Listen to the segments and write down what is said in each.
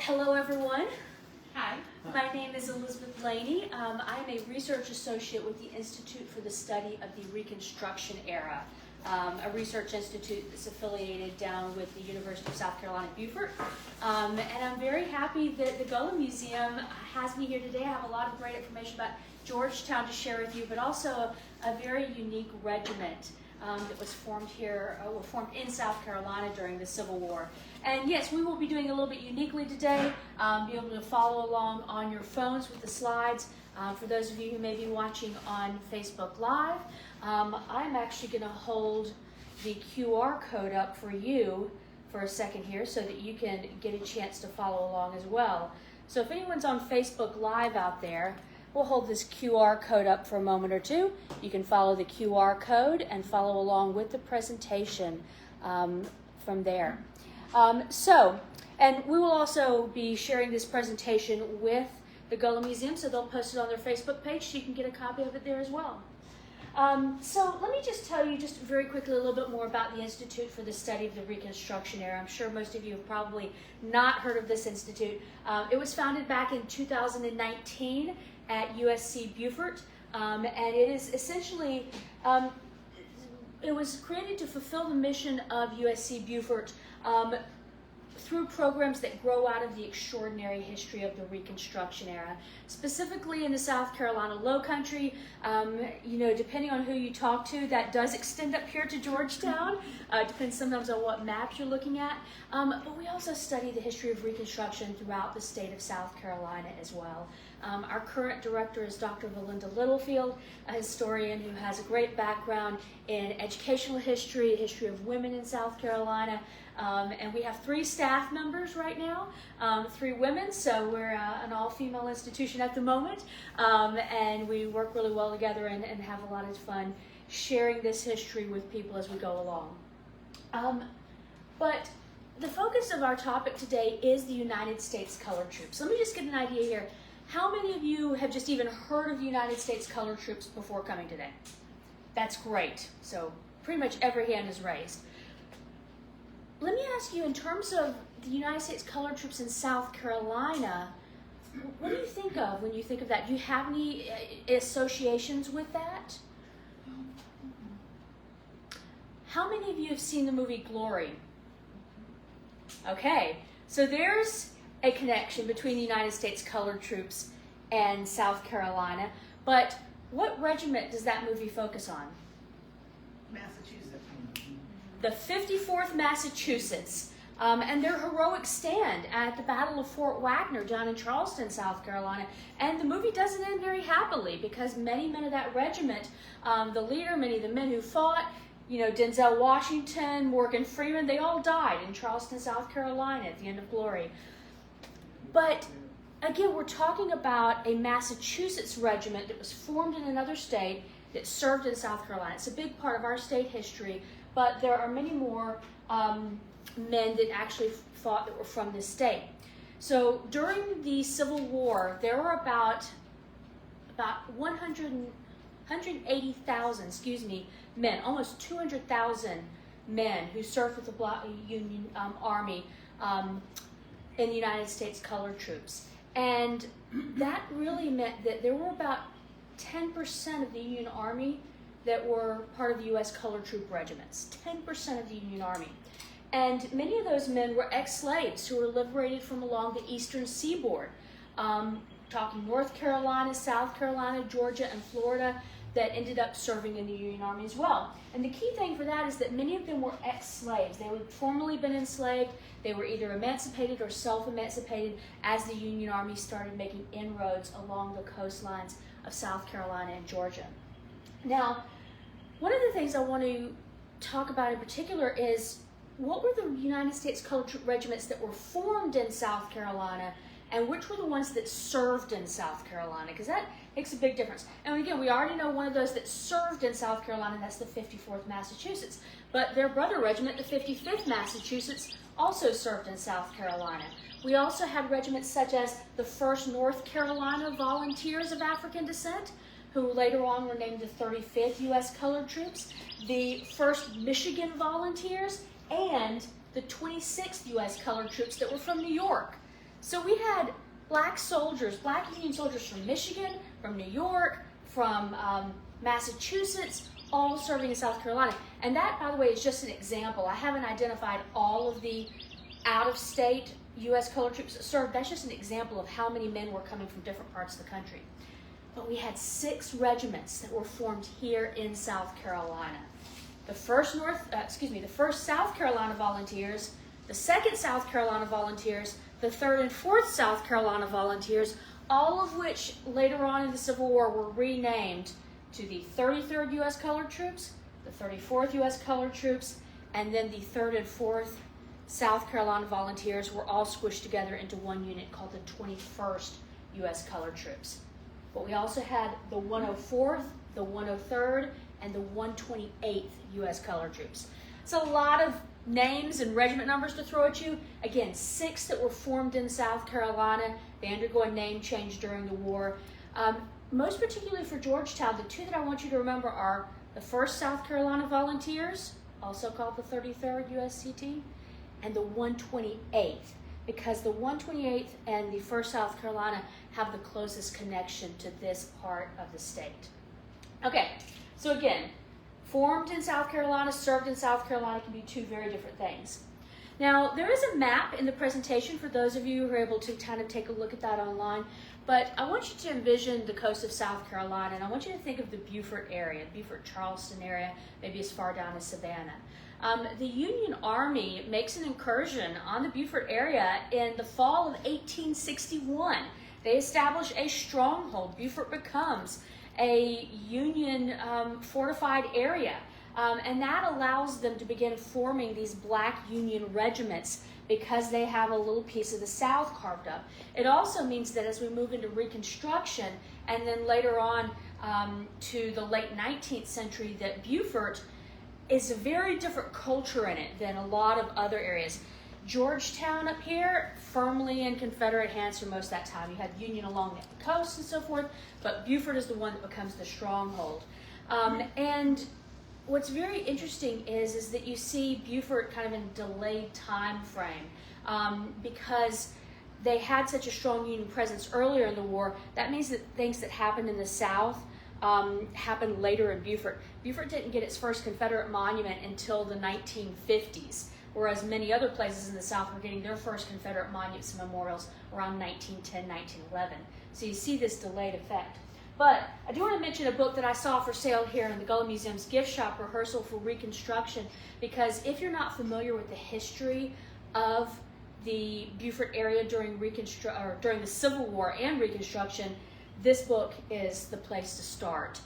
Hello everyone. Hi. My name is Elizabeth Laney. I'm a research associate with the Institute for the Study of the Reconstruction Era, a research institute that's affiliated down with the University of South Carolina, Beaufort. And I'm very happy that the Gullah Museum has me here today. I have a lot of great information about Georgetown to share with you, but also a very unique regiment that was formed here, formed in South Carolina during the Civil War. And yes, we will be doing a little bit uniquely today, be able to follow along on your phones with the slides. For those of you who may be watching on Facebook Live, I'm actually going to hold the QR code up for you for a second here so that you can get a chance to follow along as well. So if anyone's on Facebook Live out there, we'll hold this QR code up for a moment or two. You can follow the QR code and follow along with the presentation from there. And we will also be sharing this presentation with the Gullah Museum, so they'll post it on their Facebook page so you can get a copy of it there as well. So let me just tell you just very quickly a little bit more about the Institute for the Study of the Reconstruction Era. I'm sure most of you have probably not heard of this institute. It was founded back in 2019 at USC Beaufort, and it is essentially, it was created to fulfill the mission of USC Beaufort through programs that grow out of the extraordinary history of the Reconstruction Era. Specifically in the South Carolina Lowcountry, depending on who you talk to, that does extend up here to Georgetown. Depends sometimes on what maps you're looking at. But we also study the history of Reconstruction throughout the state of South Carolina as well. Our current director is Dr. Valinda Littlefield, a historian who has a great background in educational history, the history of women in South Carolina. And we have 3 staff members right now, 3 women, so we're an all-female institution at the moment, and we work really well together and have a lot of fun sharing this history with people as we go along. But the focus of our topic today is the United States Colored Troops. Let me just get an idea here. How many of you have just even heard of the United States Colored Troops before coming today? That's great. So pretty much every hand is raised. Let me ask you, in terms of the United States Colored Troops in South Carolina, what do you think of when you think of that? Do you have any associations with that? How many of you have seen the movie Glory? Okay, so there's a connection between the United States Colored Troops and South Carolina, but what regiment does that movie focus on? Massachusetts. The 54th Massachusetts, and their heroic stand at the Battle of Fort Wagner down in Charleston, South Carolina. And the movie doesn't end very happily because many men of that regiment, the leader, many of the men who fought, Denzel Washington, Morgan Freeman, they all died in Charleston, South Carolina at the end of Glory. But again, we're talking about a Massachusetts regiment that was formed in another state that served in South Carolina. It's a big part of our state history, but there are many more men that actually fought that were from this state. So during the Civil War, there were about 180,000, men, almost 200,000 men who served with the Union Army in the United States Colored Troops. And that really meant that there were about 10% of the Union Army that were part of the U.S. Colored Troop regiments, 10% of the Union Army. And many of those men were ex-slaves who were liberated from along the eastern seaboard, talking North Carolina, South Carolina, Georgia, and Florida, that ended up serving in the Union Army as well. And the key thing for that is that many of them were ex-slaves. They had formerly been enslaved. They were either emancipated or self-emancipated as the Union Army started making inroads along the coastlines of South Carolina and Georgia. Now, one of the things I want to talk about in particular is what were the United States Colored Troop regiments that were formed in South Carolina, and which were the ones that served in South Carolina, because that makes a big difference. And again, we already know one of those that served in South Carolina, that's the 54th Massachusetts. But their brother regiment, the 55th Massachusetts, also served in South Carolina. We also had regiments such as the 1st North Carolina Volunteers of African Descent, who later on were named the 35th U.S. Colored Troops, the 1st Michigan Volunteers, and the 26th U.S. Colored Troops that were from New York. So we had black Union soldiers from Michigan, from New York, from Massachusetts, all serving in South Carolina. And that, by the way, is just an example. I haven't identified all of the out-of-state U.S. colored troops that served. That's just an example of how many men were coming from different parts of the country. But we had 6 regiments that were formed here in South Carolina. The first South Carolina Volunteers, the 2nd South Carolina Volunteers, the 3rd and 4th South Carolina Volunteers, all of which later on in the Civil War were renamed to the 33rd U.S. Colored Troops, the 34th U.S. Colored Troops, and then the 3rd and 4th South Carolina Volunteers were all squished together into one unit called the 21st U.S. Colored Troops. But we also had the 104th, the 103rd, and the 128th U.S. Colored Troops. It's a lot of names and regiment numbers to throw at you. Again, 6 that were formed in South Carolina. They undergo a name change during the war. Most particularly for Georgetown, the 2 that I want you to remember are the 1st South Carolina Volunteers, also called the 33rd USCT, and the 128th, because the 128th and the 1st South Carolina have the closest connection to this part of the state. Okay, so again, formed in South Carolina, served in South Carolina can be 2 very different things. Now, there is a map in the presentation for those of you who are able to kind of take a look at that online, but I want you to envision the coast of South Carolina, and I want you to think of the Beaufort area, Beaufort-Charleston area, maybe as far down as Savannah. The Union Army makes an incursion on the Beaufort area in the fall of 1861. They establish a stronghold. Beaufort becomes a Union fortified area, and that allows them to begin forming these black Union regiments because they have a little piece of the South carved up. It also means that as we move into Reconstruction, and then later on to the late 19th century, that Beaufort is a very different culture in it than a lot of other areas. Georgetown up here, firmly in Confederate hands for most of that time. You had Union along the coast and so forth, but Beaufort is the one that becomes the stronghold. And what's very interesting is that you see Beaufort kind of in a delayed time frame because they had such a strong Union presence earlier in the war. That means that things that happened in the South happened later in Beaufort. Beaufort didn't get its first Confederate monument until the 1950s, whereas many other places in the South were getting their first Confederate monuments and memorials around 1910, 1911. So you see this delayed effect. But I do want to mention a book that I saw for sale here in the Gullah Museum's gift shop, Rehearsal for Reconstruction, because if you're not familiar with the history of the Beaufort area during the Civil War and Reconstruction, this book is the place to start.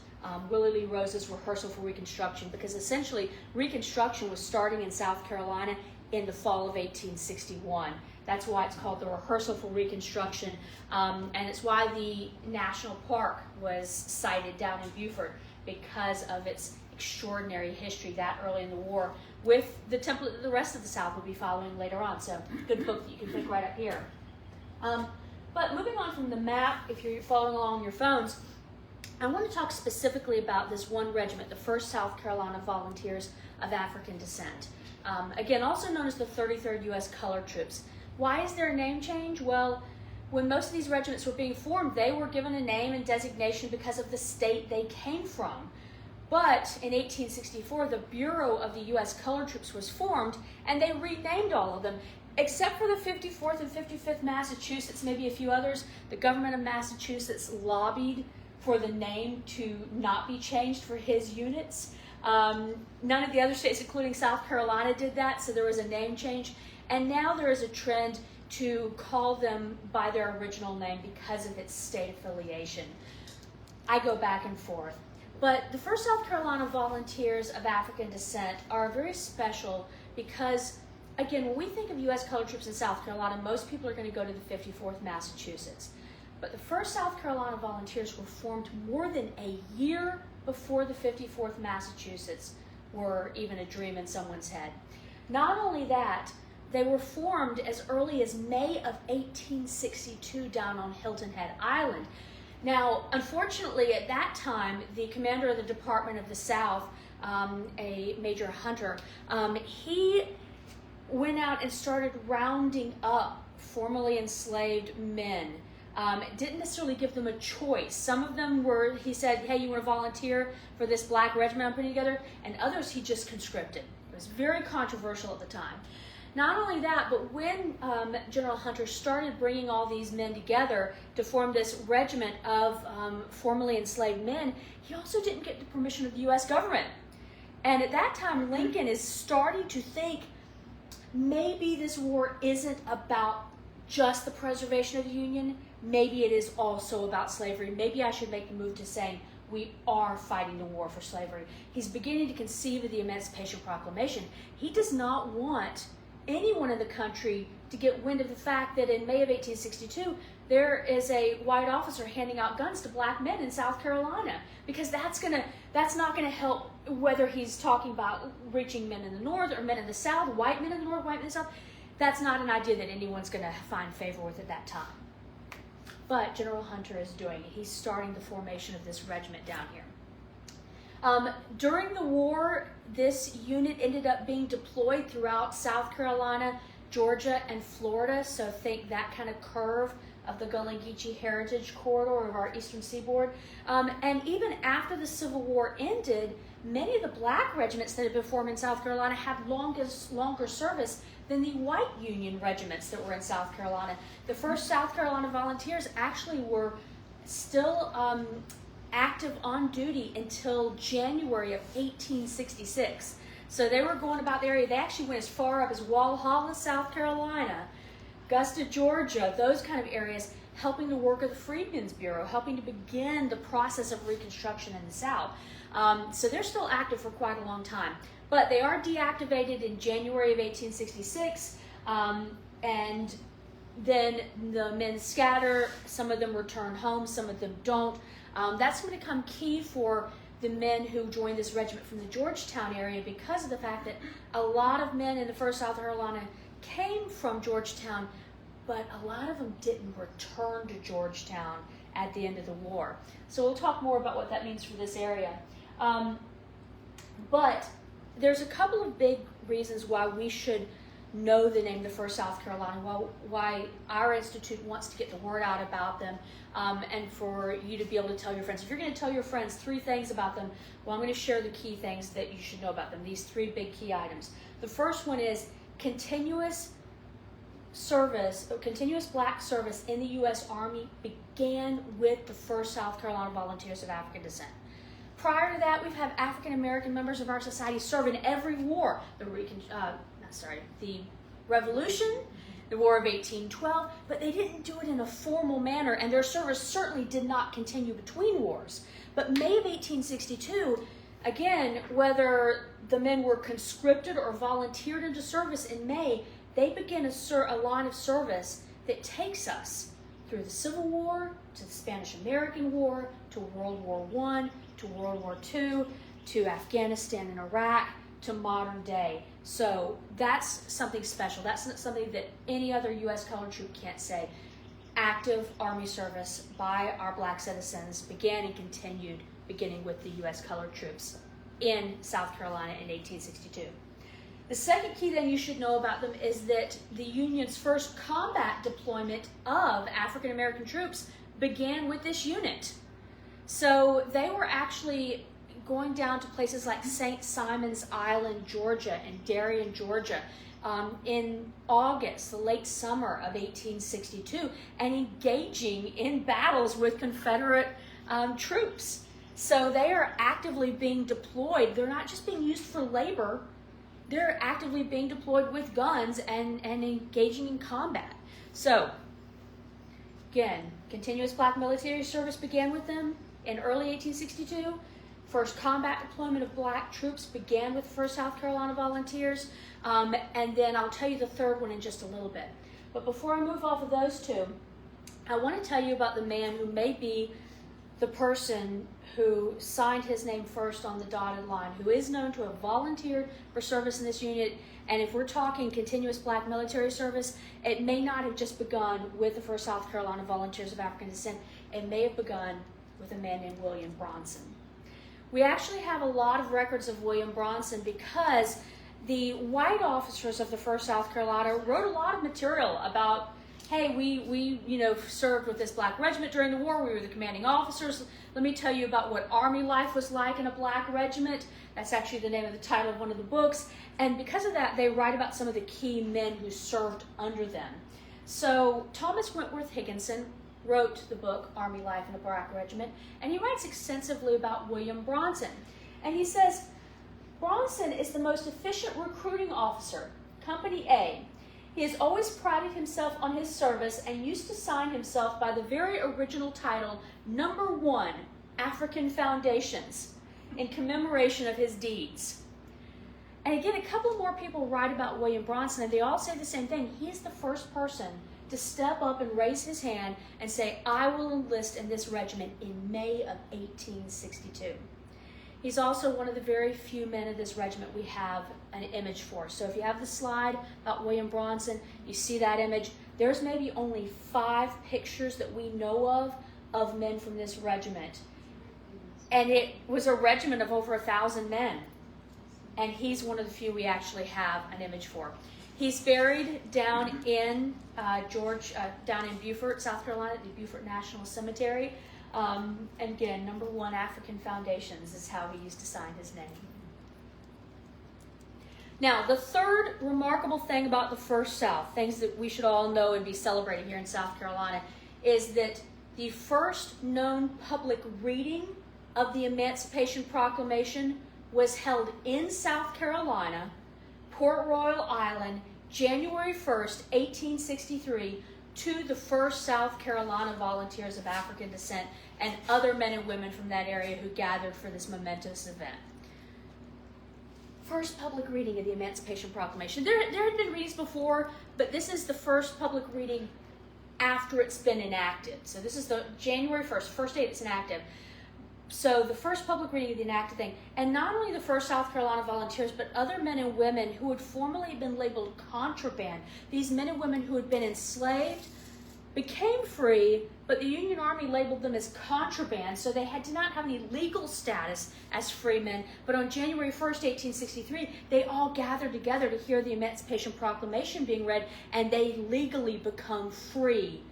Willie Lee Rose's Rehearsal for Reconstruction, because essentially Reconstruction was starting in South Carolina in the fall of 1861. That's why it's called the Rehearsal for Reconstruction, and it's why the National Park was sited down in Beaufort, because of its extraordinary history that early in the war, with the template that the rest of the South will be following later on. So good book that you can pick right up here. But moving on from the map, if you're following along on your phones, I want to talk specifically about this one regiment, the 1st South Carolina Volunteers of African descent. Again, also known as the 33rd U.S. Colored Troops. Why is there a name change? Well, when most of these regiments were being formed, they were given a name and designation because of the state they came from. But in 1864, the Bureau of the U.S. Colored Troops was formed, and they renamed all of them. Except for the 54th and 55th Massachusetts, maybe a few others, the government of Massachusetts lobbied for the name to not be changed for his units. None of the other states, including South Carolina, did that, so there was a name change. And now there is a trend to call them by their original name because of its state affiliation. I go back and forth. But the 1st South Carolina Volunteers of African descent are very special because, again, when we think of U.S. Colored Troops in South Carolina, most people are going to go to the 54th Massachusetts. But the 1st South Carolina Volunteers were formed more than a year before the 54th Massachusetts were even a dream in someone's head. Not only that, they were formed as early as May of 1862 down on Hilton Head Island. Now, unfortunately, at that time, the commander of the Department of the South, a Major Hunter, he went out and started rounding up formerly enslaved men. It didn't necessarily give them a choice. Some of them were, he said, hey, you want to volunteer for this black regiment I'm putting together? And others he just conscripted. It was very controversial at the time. Not only that, but when General Hunter started bringing all these men together to form this regiment of formerly enslaved men, he also didn't get the permission of the U.S. government. And at that time, Lincoln is starting to think, maybe this war isn't about just the preservation of the Union. Maybe it is also about slavery. Maybe I should make the move to saying we are fighting the war for slavery. He's beginning to conceive of the Emancipation Proclamation. He does not want anyone in the country to get wind of the fact that in May of 1862, there is a white officer handing out guns to black men in South Carolina, because that's not gonna help whether he's talking about reaching men in the North or men in the South, white men in the North, white men in the South. That's not an idea that anyone's gonna find favor with at that time. But General Hunter is doing it. He's starting the formation of this regiment down here. During the war, this unit ended up being deployed throughout South Carolina, Georgia, and Florida. So think that kind of curve of the Gullah Geechee heritage corridor of our eastern seaboard. And even after the Civil War ended, many of the black regiments that had been formed in South Carolina had longer service than the white Union regiments that were in South Carolina. The 1st South Carolina Volunteers actually were still active on duty until January of 1866. So they were going about the area. They actually went as far up as Walhalla, South Carolina, Augusta, Georgia, those kind of areas, helping the work of the Freedmen's Bureau, helping to begin the process of Reconstruction in the South. So they're still active for quite a long time. But they are deactivated in January of 1866, and then the men scatter. Some of them return home, some of them don't. That's going to become key for the men who joined this regiment from the Georgetown area, because of the fact that a lot of men in the 1st South Carolina came from Georgetown, but a lot of them didn't return to Georgetown at the end of the war. So we'll talk more about what that means for this area. But there's a couple of big reasons why we should know the name the 1st South Carolina, why our institute wants to get the word out about them, and for you to be able to tell your friends. If you're going to tell your friends 3 things about them, well, I'm going to share the key things that you should know about them, these 3 big key items. The first one is continuous black service in the U.S. Army began with the 1st South Carolina Volunteers of African descent. Prior to that, we've had African American members of our society serve in every war. The Revolution, the War of 1812, but they didn't do it in a formal manner, and their service certainly did not continue between wars. But May of 1862, again, whether the men were conscripted or volunteered into service in May, they begin a line of service that takes us through the Civil War, to the Spanish-American War, to World War I, to World War II, to Afghanistan and Iraq, to modern day. So that's something special. That's not something that any other U.S. colored troop can't say. Active Army service by our black citizens began and continued, beginning with the U.S. colored troops in South Carolina in 1862. The second key thing you should know about them is that the Union's first combat deployment of African American troops began with this unit. So they were actually going down to places like St. Simon's Island, Georgia, and Darien, Georgia, in August, the late summer of 1862, and engaging in battles with Confederate troops. So they are actively being deployed. They're not just being used for labor. They're actively being deployed with guns and engaging in combat. So, again, continuous black military service began with them in early 1862. First combat deployment of black troops began with the 1st South Carolina Volunteers. And then I'll tell you the third one in just a little bit. But before I move off of those 2, I want to tell you about the man who may be the person who signed his name first on the dotted line, who is known to have volunteered for service in this unit. And if we're talking continuous black military service, it may not have just begun with the 1st South Carolina Volunteers of African descent. It may have begun with a man named William Bronson. We actually have a lot of records of William Bronson because the white officers of the 1st South Carolina wrote a lot of material about hey, we served with this black regiment during the war. We were the commanding officers. Let me tell you about what Army life was like in a black regiment. That's actually the name of the title of one of the books. And because of that, they write about some of the key men who served under them. So Thomas Wentworth Higginson wrote the book, Army Life in a Black Regiment, and he writes extensively about William Bronson. And he says, Bronson is the most efficient recruiting officer, Company A. He has always prided himself on his service and used to sign himself by the very original title, Number 1, African Foundations, in commemoration of his deeds. And again, a couple more people write about William Bronson, and they all say the same thing. He is the first person to step up and raise his hand and say, I will enlist in this regiment in May of 1862. He's also one of the very few men of this regiment we have an image for. So if you have the slide about William Bronson, you see that image. There's maybe only 5 pictures that we know of men from this regiment. And it was a regiment of over 1,000 men. And he's one of the few we actually have an image for. He's buried down in down in Beaufort, South Carolina, at the Beaufort National Cemetery. And again, Number 1, African Foundations is how he used to sign his name. Now, the third remarkable thing about the First South, things that we should all know and be celebrating here in South Carolina, is that the first known public reading of the Emancipation Proclamation was held in South Carolina, Port Royal Island, January 1st, 1863, to the First South Carolina Volunteers of African descent and other men and women from that area who gathered for this momentous event. First public reading of the Emancipation Proclamation. There had been readings before, but this is the first public reading after it's been enacted. So this is the January 1st, first day it's enacted. So the first public reading of the enacted thing. And not only the First South Carolina Volunteers, but other men and women who had formerly been labeled contraband. These men and women who had been enslaved became free, but the Union Army labeled them as contraband, so they did not have any legal status as free men. But on January 1st, 1863, they all gathered together to hear the Emancipation Proclamation being read, and they legally become free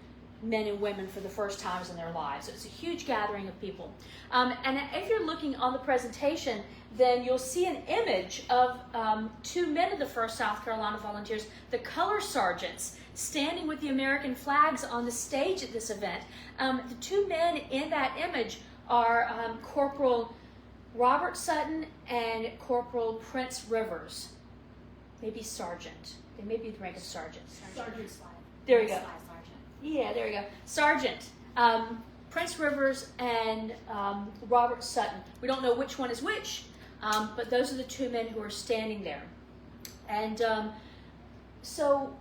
men and women for the first times in their lives. So it's a huge gathering of people. And if you're looking on the presentation, then you'll see an image of 2 men of the First South Carolina Volunteers, the color sergeants, standing with the American flags on the stage at this event. The 2 men in that image are Corporal Robert Sutton and Corporal Prince Rivers. Maybe sergeant. They may be the rank of sergeant. Sergeant Slide. There you go. Sergeant. Yeah, there we go. Sergeant, Prince Rivers and Robert Sutton. We don't know which one is which, but those are the 2 men who are standing there. And so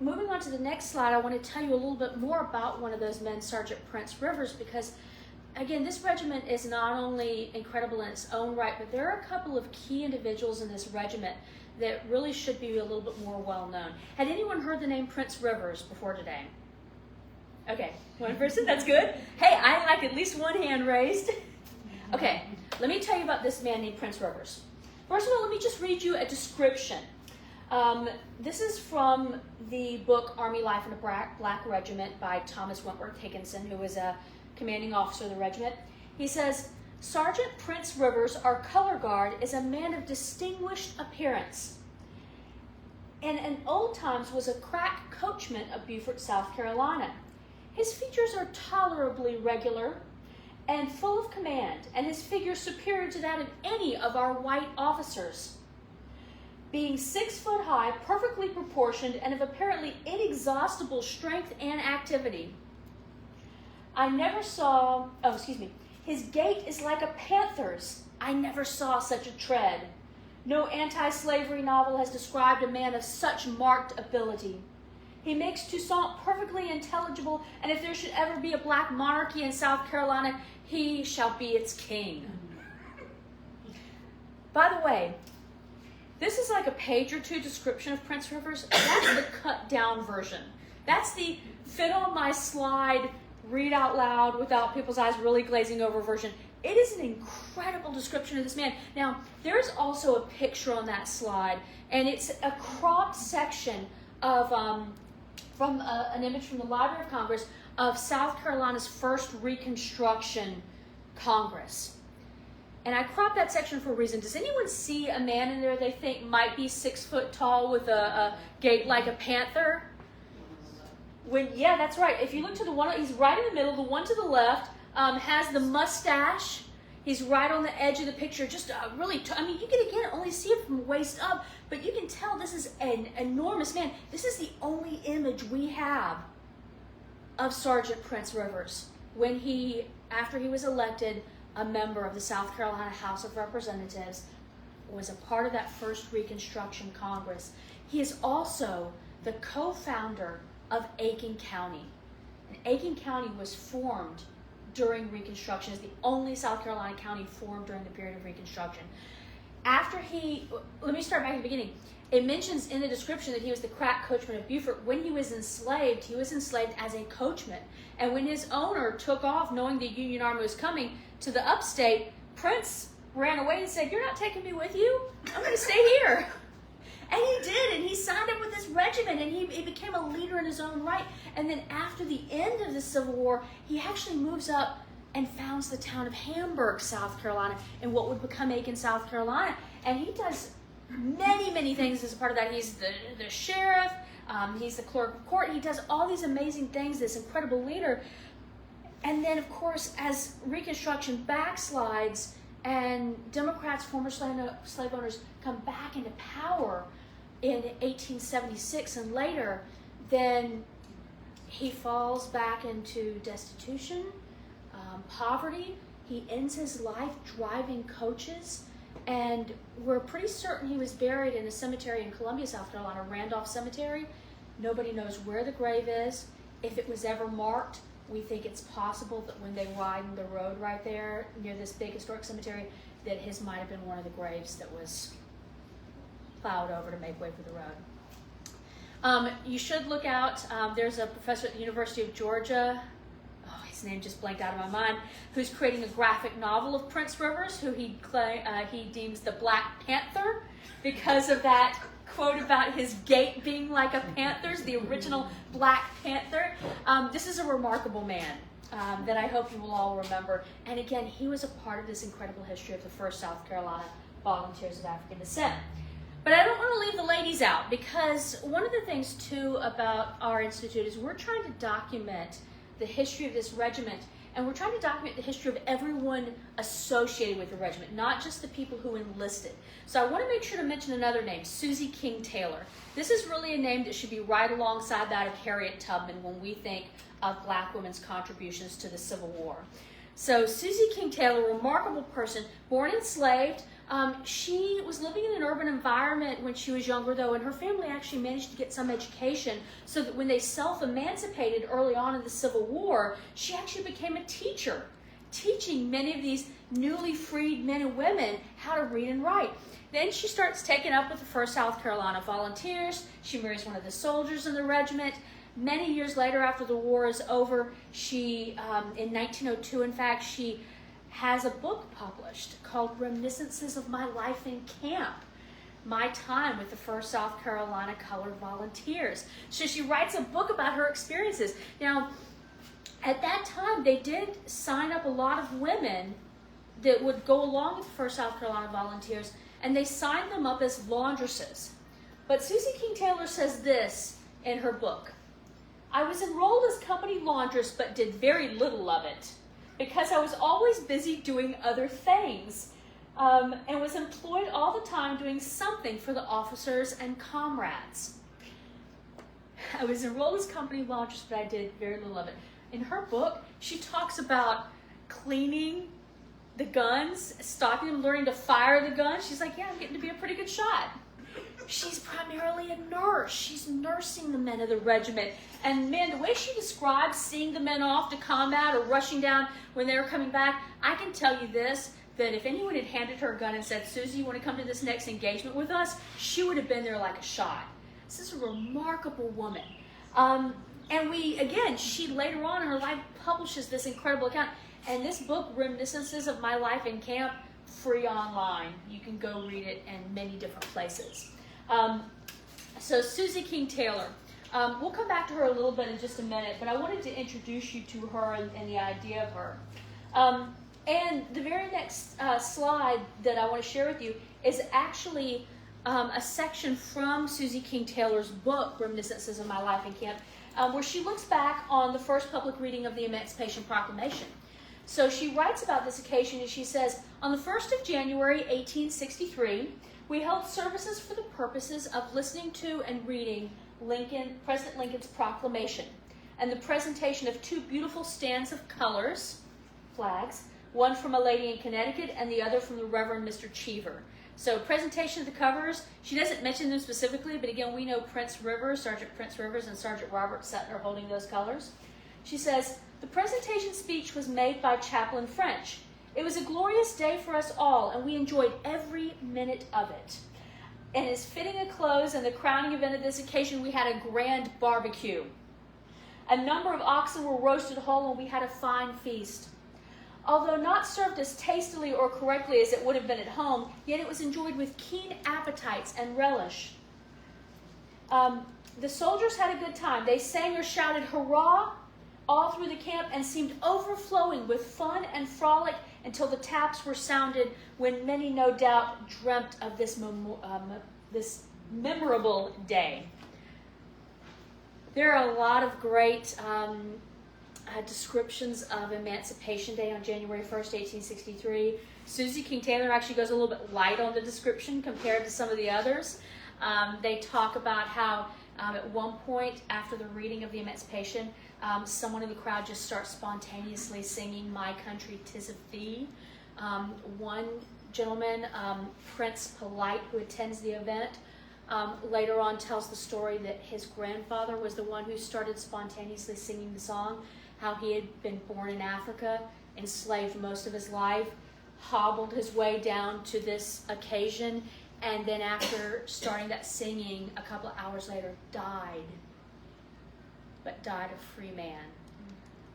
moving on to the next slide, I want to tell you a little bit more about one of those men, Sergeant Prince Rivers, because again, this regiment is not only incredible in its own right, but there are a couple of key individuals in this regiment that really should be a little bit more well known. Had anyone heard the name Prince Rivers before today? Okay, one person, that's good. Hey, I like at least one hand raised. Okay, let me tell you about this man named Prince Rivers. First of all, let me just read you a description. This is from the book Army Life in a Black Regiment by Thomas Wentworth Higginson, who was a commanding officer of the regiment. He says, Sergeant Prince Rivers, our color guard, is a man of distinguished appearance, and in old times was a crack coachman of Beaufort, South Carolina. His features are tolerably regular and full of command, and his figure superior to that of any of our white officers. Being 6 foot high, perfectly proportioned, and of apparently inexhaustible strength and activity. His gait is like a panther's. I never saw such a tread. No anti-slavery novel has described a man of such marked ability. He makes Toussaint perfectly intelligible, and if there should ever be a black monarchy in South Carolina, he shall be its king. By the way, this is like a page or 2 description of Prince Rivers. That's the cut down version. That's the fit on my slide, read out loud without people's eyes really glazing over version. It is an incredible description of this man. Now, there's also a picture on that slide, and it's a cropped section of from an image from the Library of Congress of South Carolina's first Reconstruction Congress. And I cropped that section for a reason. Does anyone see a man in there they think might be 6 foot tall with a gait like a panther? Yeah, that's right. If you look to the one, he's right in the middle. The one to the left has the mustache. He's right on the edge of the picture. Just really, you can again only see it from waist up, but you can tell this is an enormous man. This is the only image we have of Sergeant Prince Rivers when after he was elected a member of the South Carolina House of Representatives, was a part of that first Reconstruction Congress. He is also the co-founder of Aiken County. And Aiken County was formed during Reconstruction. It's the only South Carolina county formed during the period of Reconstruction. Let me start back at the beginning. It mentions in the description that he was the crack coachman of Beaufort. When he was enslaved as a coachman. And when his owner took off, knowing the Union Army was coming to the upstate, Prince ran away and said, "You're not taking me with you. I'm going to stay here." And he did, and he signed up with this regiment, and he became a leader in his own right. And then after the end of the Civil War, he actually moves up and founds the town of Hamburg, South Carolina, in what would become Aiken, South Carolina. And he does many, many things as a part of that. He's the sheriff, he's the clerk of court. He does all these amazing things, this incredible leader. And then, of course, as Reconstruction backslides and Democrats, former slave owners, come back into power in 1876 and later, then he falls back into destitution, poverty. He ends his life driving coaches, and we're pretty certain he was buried in a cemetery in Columbia, South Carolina, Randolph Cemetery. Nobody knows where the grave is. If it was ever marked, we think it's possible that when they widened the road right there near this big historic cemetery, that his might have been one of the graves that was plowed over to make way for the road. You should look out. There's a professor at the University of Georgia, his name just blanked out of my mind, who's creating a graphic novel of Prince Rivers, who he deems the Black Panther because of that quote about his gait being like a panther's, the original Black Panther. This is a remarkable man that I hope you will all remember. And again, he was a part of this incredible history of the first South Carolina Volunteers of African Descent. But I don't want to leave the ladies out, because one of the things, too, about our institute is we're trying to document the history of this regiment, and we're trying to document the history of everyone associated with the regiment, not just the people who enlisted. So I want to make sure to mention another name, Susie King Taylor. This is really a name that should be right alongside that of Harriet Tubman when we think of Black women's contributions to the Civil War. So Susie King Taylor, a remarkable person, born enslaved. She was living in an urban environment when she was younger, though, and her family actually managed to get some education so that when they self-emancipated early on in the Civil War, she actually became a teacher, teaching many of these newly freed men and women how to read and write. Then she starts taking up with the 1st South Carolina Volunteers. She marries one of the soldiers in the regiment. Many years later, after the war is over, she, in 1902, in fact, she has a book published called Reminiscences of My Life in Camp, My Time with the 1st South Carolina Colored Volunteers. So she writes a book about her experiences. Now, at that time, they did sign up a lot of women that would go along with the 1st South Carolina Volunteers, and they signed them up as laundresses. But Susie King Taylor says this in her book: "I was enrolled as company laundress, but did very little of it, because I was always busy doing other things, and was employed all the time doing something for the officers and comrades." I was enrolled as company laundress, but I did very little of it. In her book, she talks about cleaning the guns, stocking them, learning to fire the guns. She's like, yeah, I'm getting to be a pretty good shot. She's primarily a nurse. She's nursing the men of the regiment. And man, the way she describes seeing the men off to combat or rushing down when they were coming back, I can tell you this, that if anyone had handed her a gun and said, Susie, you want to come to this next engagement with us? She would have been there like a shot. This is a remarkable woman. And she later on in her life publishes this incredible account. And this book, Reminiscences of My Life in Camp, free online. You can go read it in many different places. So Susie King Taylor. We'll come back to her a little bit in just a minute, but I wanted to introduce you to her and the idea of her. And the very next slide that I want to share with you is actually a section from Susie King Taylor's book, Reminiscences of My Life in Camp, where she looks back on the first public reading of the Emancipation Proclamation. So she writes about this occasion and she says, on the 1st of January, 1863, we held services for the purposes of listening to and reading President Lincoln's proclamation and the presentation of two beautiful stands of colors, flags, one from a lady in Connecticut and the other from the Reverend Mr. Cheever. So presentation of the covers, she doesn't mention them specifically, but again, we know Prince Rivers, Sergeant Prince Rivers and Sergeant Robert Sutton are holding those colors. She says, the presentation speech was made by Chaplain French. It was a glorious day for us all, and we enjoyed every minute of it. And as fitting a close and the crowning event of this occasion, we had a grand barbecue. A number of oxen were roasted whole, and we had a fine feast. Although not served as tastily or correctly as it would have been at home, yet it was enjoyed with keen appetites and relish. The soldiers had a good time. They sang or shouted hurrah all through the camp and seemed overflowing with fun and frolic until the taps were sounded, when many no doubt dreamt of this memorable day. There are a lot of great descriptions of Emancipation Day on January 1st, 1863. Susie King Taylor actually goes a little bit light on the description compared to some of the others. They talk about how at one point after the reading of the Emancipation, someone in the crowd just starts spontaneously singing My Country 'Tis of Thee. One gentleman, Prince Polite, who attends the event, later on tells the story that his grandfather was the one who started spontaneously singing the song, how he had been born in Africa, enslaved most of his life, hobbled his way down to this occasion, and then after starting that singing, a couple of hours later, died. But died a free man,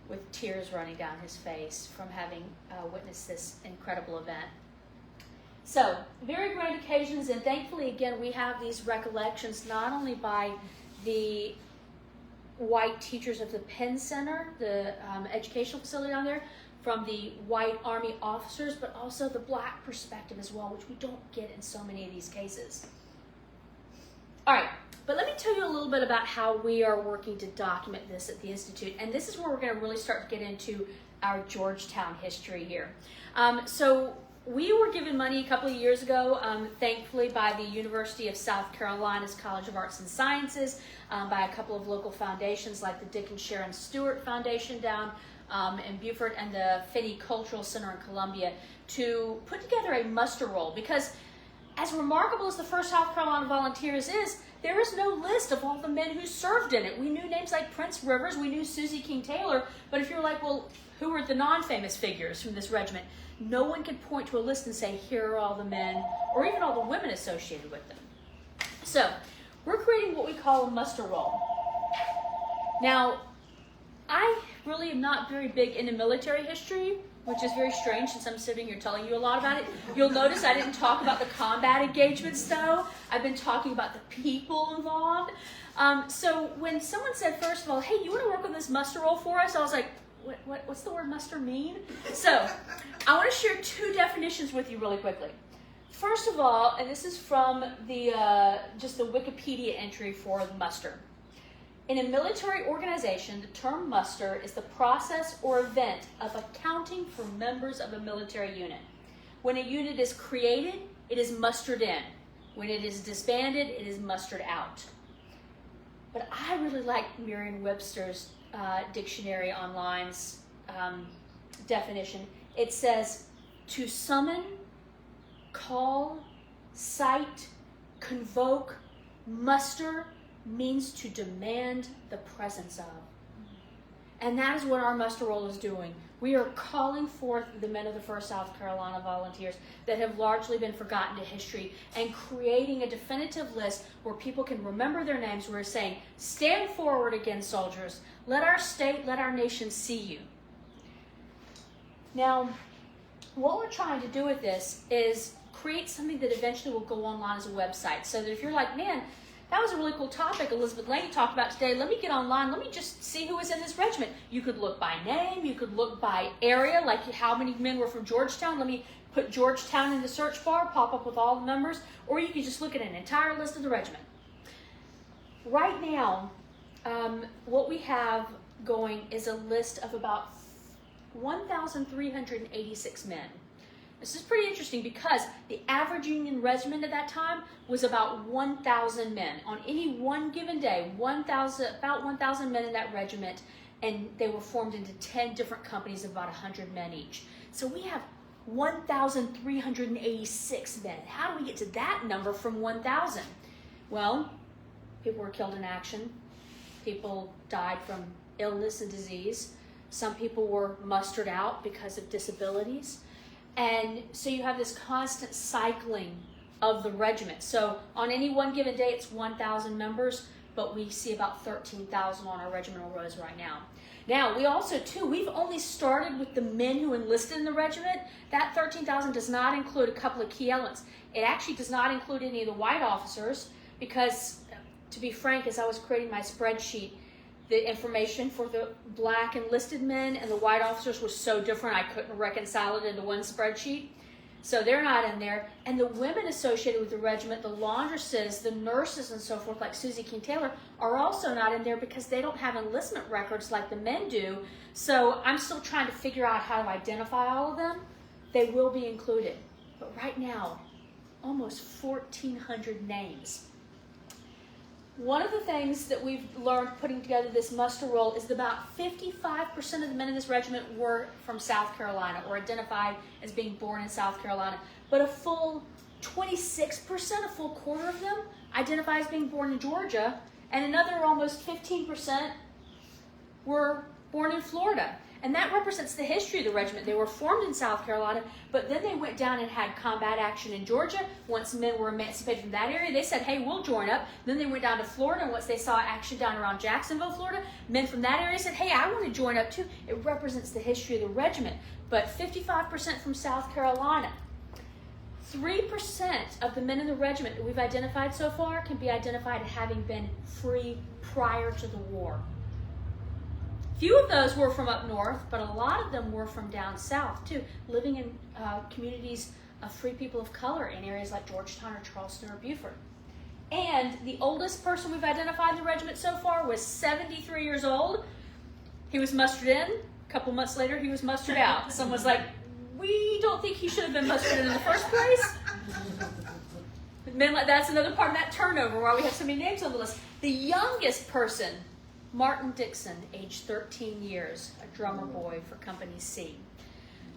with tears running down his face from having witnessed this incredible event. So, very grand occasions, and thankfully, again, we have these recollections not only by the white teachers of the Penn Center, the educational facility down there, from the white Army officers, but also the black perspective as well, which we don't get in so many of these cases. All right, but let me tell you a little bit about how we are working to document this at the Institute, and this is where we're going to really start to get into our Georgetown history here. So we were given money a couple of years ago, thankfully by the University of South Carolina's College of Arts and Sciences, by a couple of local foundations like the Dick and Sharon Stewart Foundation down in Beaufort and the Finney Cultural Center in Columbia, to put together a muster roll, because as remarkable as the 1st South Carolina Volunteers is, there is no list of all the men who served in it. We knew names like Prince Rivers, we knew Susie King Taylor, but if you're like, well, who are the non-famous figures from this regiment? No one could point to a list and say, here are all the men, or even all the women associated with them. So, we're creating what we call a muster roll. Now, I really am not very big into military history, which is very strange since I'm sitting here telling you a lot about it. You'll notice I didn't talk about the combat engagements, though. I've been talking about the people involved. So when someone said, first of all, hey, you want to work on this muster roll for us? I was like, what's the word muster mean? So I want to share two definitions with you really quickly. First of all, and this is from the just the Wikipedia entry for the muster. In a military organization, the term muster is the process or event of accounting for members of a military unit. When a unit is created, it is mustered in. When it is disbanded, it is mustered out. But I really like Merriam-Webster's dictionary online's definition. It says to summon, call, cite, convoke, muster, means to demand the presence of. And that is what our muster roll is doing. We are calling forth the men of the 1st South Carolina Volunteers that have largely been forgotten to history and creating a definitive list where people can remember their names. We're saying, stand forward again, soldiers. Let our state, let our nation see you. Now, what we're trying to do with this is create something that eventually will go online as a website, so that if you're like, man, that was a really cool topic Elizabeth Laney talked about today. Let me get online. Let me just see who was in this regiment. You could look by name. You could look by area, like how many men were from Georgetown. Let me put Georgetown in the search bar, pop up with all the members, or you can just look at an entire list of the regiment. Right now, what we have going is a list of about 1,386 men. This is pretty interesting because the average Union regiment at that time was about 1,000 men. On any one given day, about 1,000 men in that regiment, and they were formed into 10 different companies of about 100 men each. So we have 1,386 men. How do we get to that number from 1,000? Well, people were killed in action. People died from illness and disease. Some people were mustered out because of disabilities. And so you have this constant cycling of the regiment. So on any one given day, it's 1,000 members, but we see about 13,000 on our regimental rows right now. Now, we also, too, we've only started with the men who enlisted in the regiment. That 13,000 does not include a couple of key elements. It actually does not include any of the white officers because, to be frank, as I was creating my spreadsheet, the information for the black enlisted men and the white officers was so different I couldn't reconcile it into one spreadsheet. So they're not in there. And the women associated with the regiment, the laundresses, the nurses and so forth, like Susie King Taylor, are also not in there because they don't have enlistment records like the men do. So I'm still trying to figure out how to identify all of them. They will be included. But right now, almost 1,400 names. One of the things that we've learned putting together this muster roll is that about 55% of the men in this regiment were from South Carolina or identified as being born in South Carolina. But a full 26%, a full quarter of them, identify as being born in Georgia, and another almost 15% were born in Florida. And that represents the history of the regiment. They were formed in South Carolina, but then they went down and had combat action in Georgia. Once men were emancipated from that area, they said, hey, we'll join up. Then they went down to Florida, and once they saw action down around Jacksonville, Florida, men from that area said, hey, I want to join up too. It represents the history of the regiment. But 55% from South Carolina. 3% of the men in the regiment that we've identified so far can be identified as having been free prior to the war. Few of those were from up north, but a lot of them were from down south too, living in communities of free people of color in areas like Georgetown or Charleston or Beaufort. And the oldest person we've identified in the regiment so far was 73 years old. He was mustered in. A couple months later, he was mustered out. Someone's like, we don't think he should have been mustered in the first place. Men, that's another part of that turnover why we have so many names on the list. The youngest person, Martin Dixon, age 13 years, a drummer boy for Company C.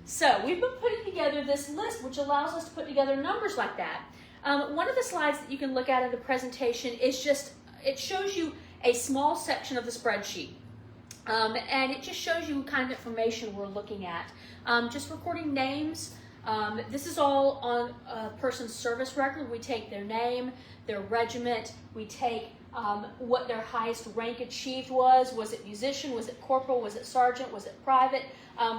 So we've been putting together this list, which allows us to put together numbers like that. One of the slides that you can look at in the presentation is just, it shows you a small section of the spreadsheet. And it just shows you what kind of information we're looking at. Just recording names. This is all on a person's service record. We take their name, their regiment, we take what their highest rank achieved was. Was it musician? Was it corporal? Was it sergeant? Was it private?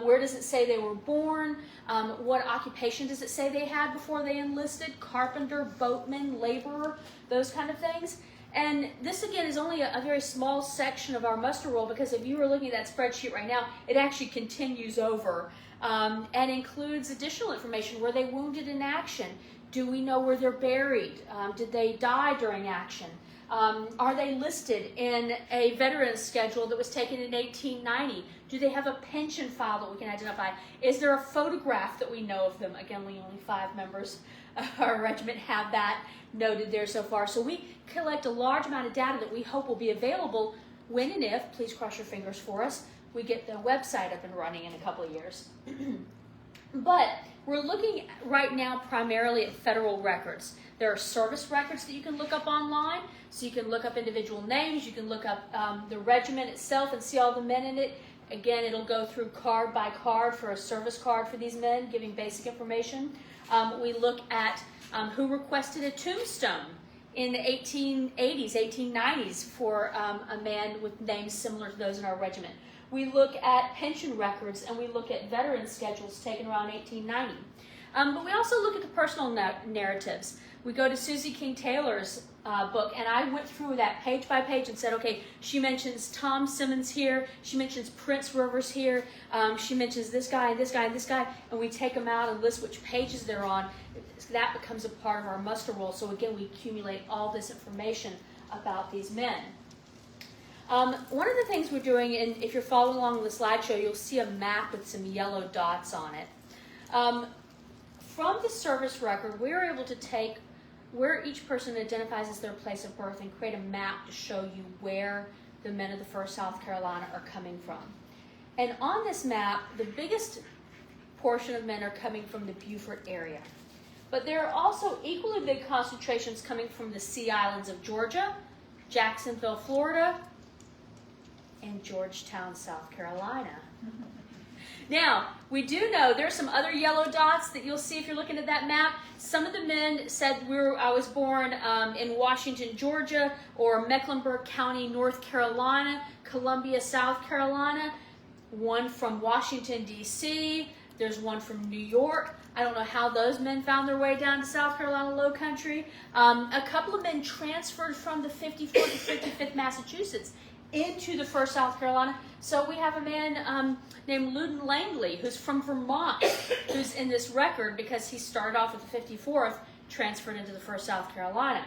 Where does it say they were born? What occupation does it say they had before they enlisted? Carpenter, boatman, laborer, those kind of things. And this, again, is only a very small section of our muster roll because if you were looking at that spreadsheet right now, it actually continues over and includes additional information. Were they wounded in action? Do we know where they're buried? Did they die during action? Are they listed in a veterans schedule that was taken in 1890? Do they have a pension file that we can identify? Is there a photograph that we know of them? Again, we only 5 members of our regiment have that noted there so far. So we collect a large amount of data that we hope will be available when and if, please cross your fingers for us, we get the website up and running in a couple of years. But we're looking right now primarily at federal records. There are service records that you can look up online. So you can look up individual names. You can look up the regiment itself and see all the men in it. Again, it'll go through card by card for a service card for these men, giving basic information. We look at who requested a tombstone in the 1880s, 1890s for a man with names similar to those in our regiment. We look at pension records and we look at veteran schedules taken around 1890. But we also look at the personal narratives. We go to Susie King Taylor's book, and I went through that page by page and said, okay, she mentions Tom Simmons here, she mentions Prince Rivers here, she mentions this guy and this guy and this guy, and we take them out and list which pages they're on. That becomes a part of our muster roll. So again, we accumulate all this information about these men. One of the things we're doing, and if you're following along the slideshow, you'll see a map with some yellow dots on it. From the service record, we're able to take where each person identifies as their place of birth and create a map to show you where the men of the 1st South Carolina are coming from. And on this map, the biggest portion of men are coming from the Beaufort area. But there are also equally big concentrations coming from the Sea Islands of Georgia, Jacksonville, Florida, and Georgetown, South Carolina. Now, we do know there's some other yellow dots that you'll see if you're looking at that map. Some of the men said I was born in Washington, Georgia, or Mecklenburg County, North Carolina, Columbia, South Carolina. One from Washington, D.C. There's one from New York. I don't know how those men found their way down to South Carolina low country. A couple of men transferred from the 54th to 55th Massachusetts into the 1st South Carolina. So we have a man named Loudon Langley, who's from Vermont, who's in this record because he started off with the 54th, transferred into the 1st South Carolina.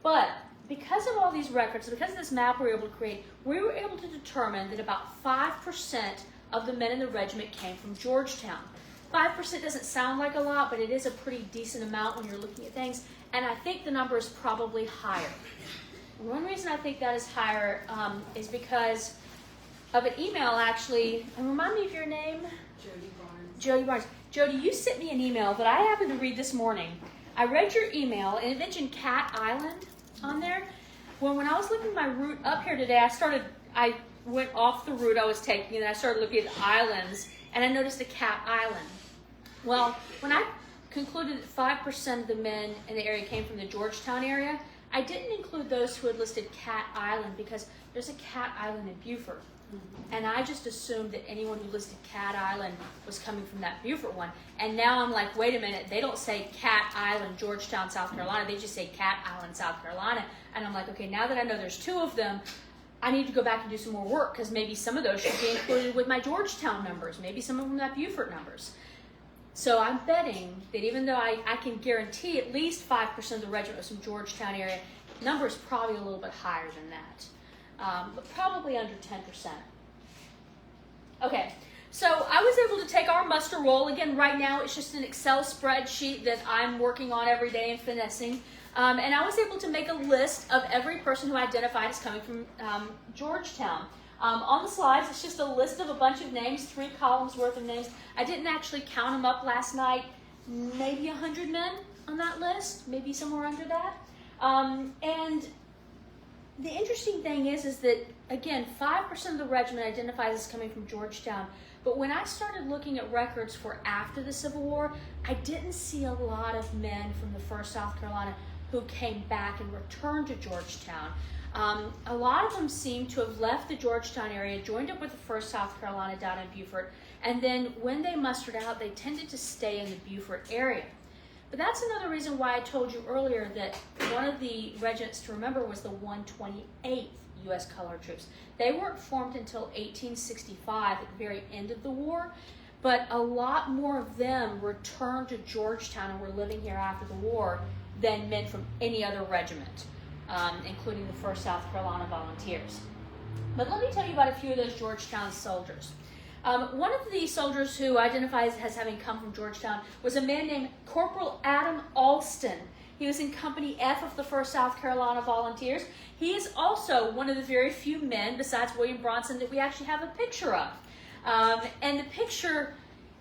But because of all these records, because of this map we were able to create, we were able to determine that about 5% of the men in the regiment came from Georgetown. 5% doesn't sound like a lot, but it is a pretty decent amount when you're looking at things, and I think the number is probably higher. One reason I think that is higher is because of an email, actually. And remind me of your name? Jody Barnes. Jody Barnes. Jody, you sent me an email that I happened to read this morning. I read your email, and it mentioned Cat Island on there. Well, when I was looking my route up here today, I went off the route I was taking, and I started looking at the islands, and I noticed the Cat Island. Well, when I concluded that 5% of the men in the area came from the Georgetown area, I didn't include those who had listed Cat Island because there's a Cat Island in Beaufort. And I just assumed that anyone who listed Cat Island was coming from that Beaufort one. And now I'm like, wait a minute, they don't say Cat Island, Georgetown, South Carolina. They just say Cat Island, South Carolina. And I'm like, okay, now that I know there's 2 of them, I need to go back and do some more work because maybe some of those should be included with my Georgetown numbers. Maybe some of them have Beaufort numbers. So I'm betting that even though I can guarantee at least 5% of the regiment was from Georgetown area, the number is probably a little bit higher than that, but probably under 10%. Okay, so I was able to take our muster roll. Again, right now it's just an Excel spreadsheet that I'm working on every day and finessing. And I was able to make a list of every person who identified as coming from Georgetown. On the slides, it's just a list of a bunch of names, 3 columns worth of names. I didn't actually count them up last night. Maybe 100 men on that list, maybe somewhere under that. And the interesting thing is that, again, 5% of the regiment identifies as coming from Georgetown. But when I started looking at records for after the Civil War, I didn't see a lot of men from the 1st South Carolina who came back and returned to Georgetown. A lot of them seem to have left the Georgetown area, joined up with the 1st South Carolina down in Beaufort, and then when they mustered out, they tended to stay in the Beaufort area. But that's another reason why I told you earlier that one of the regiments to remember was the 128th U.S. Colored Troops. They weren't formed until 1865, at the very end of the war, but a lot more of them returned to Georgetown and were living here after the war than men from any other regiment, including the 1st South Carolina Volunteers. But let me tell you about a few of those Georgetown soldiers. One of the soldiers who identifies as having come from Georgetown was a man named Corporal Adam Alston. He was in Company F of the 1st South Carolina Volunteers. He is also one of the very few men, besides William Bronson, that we actually have a picture of. And the picture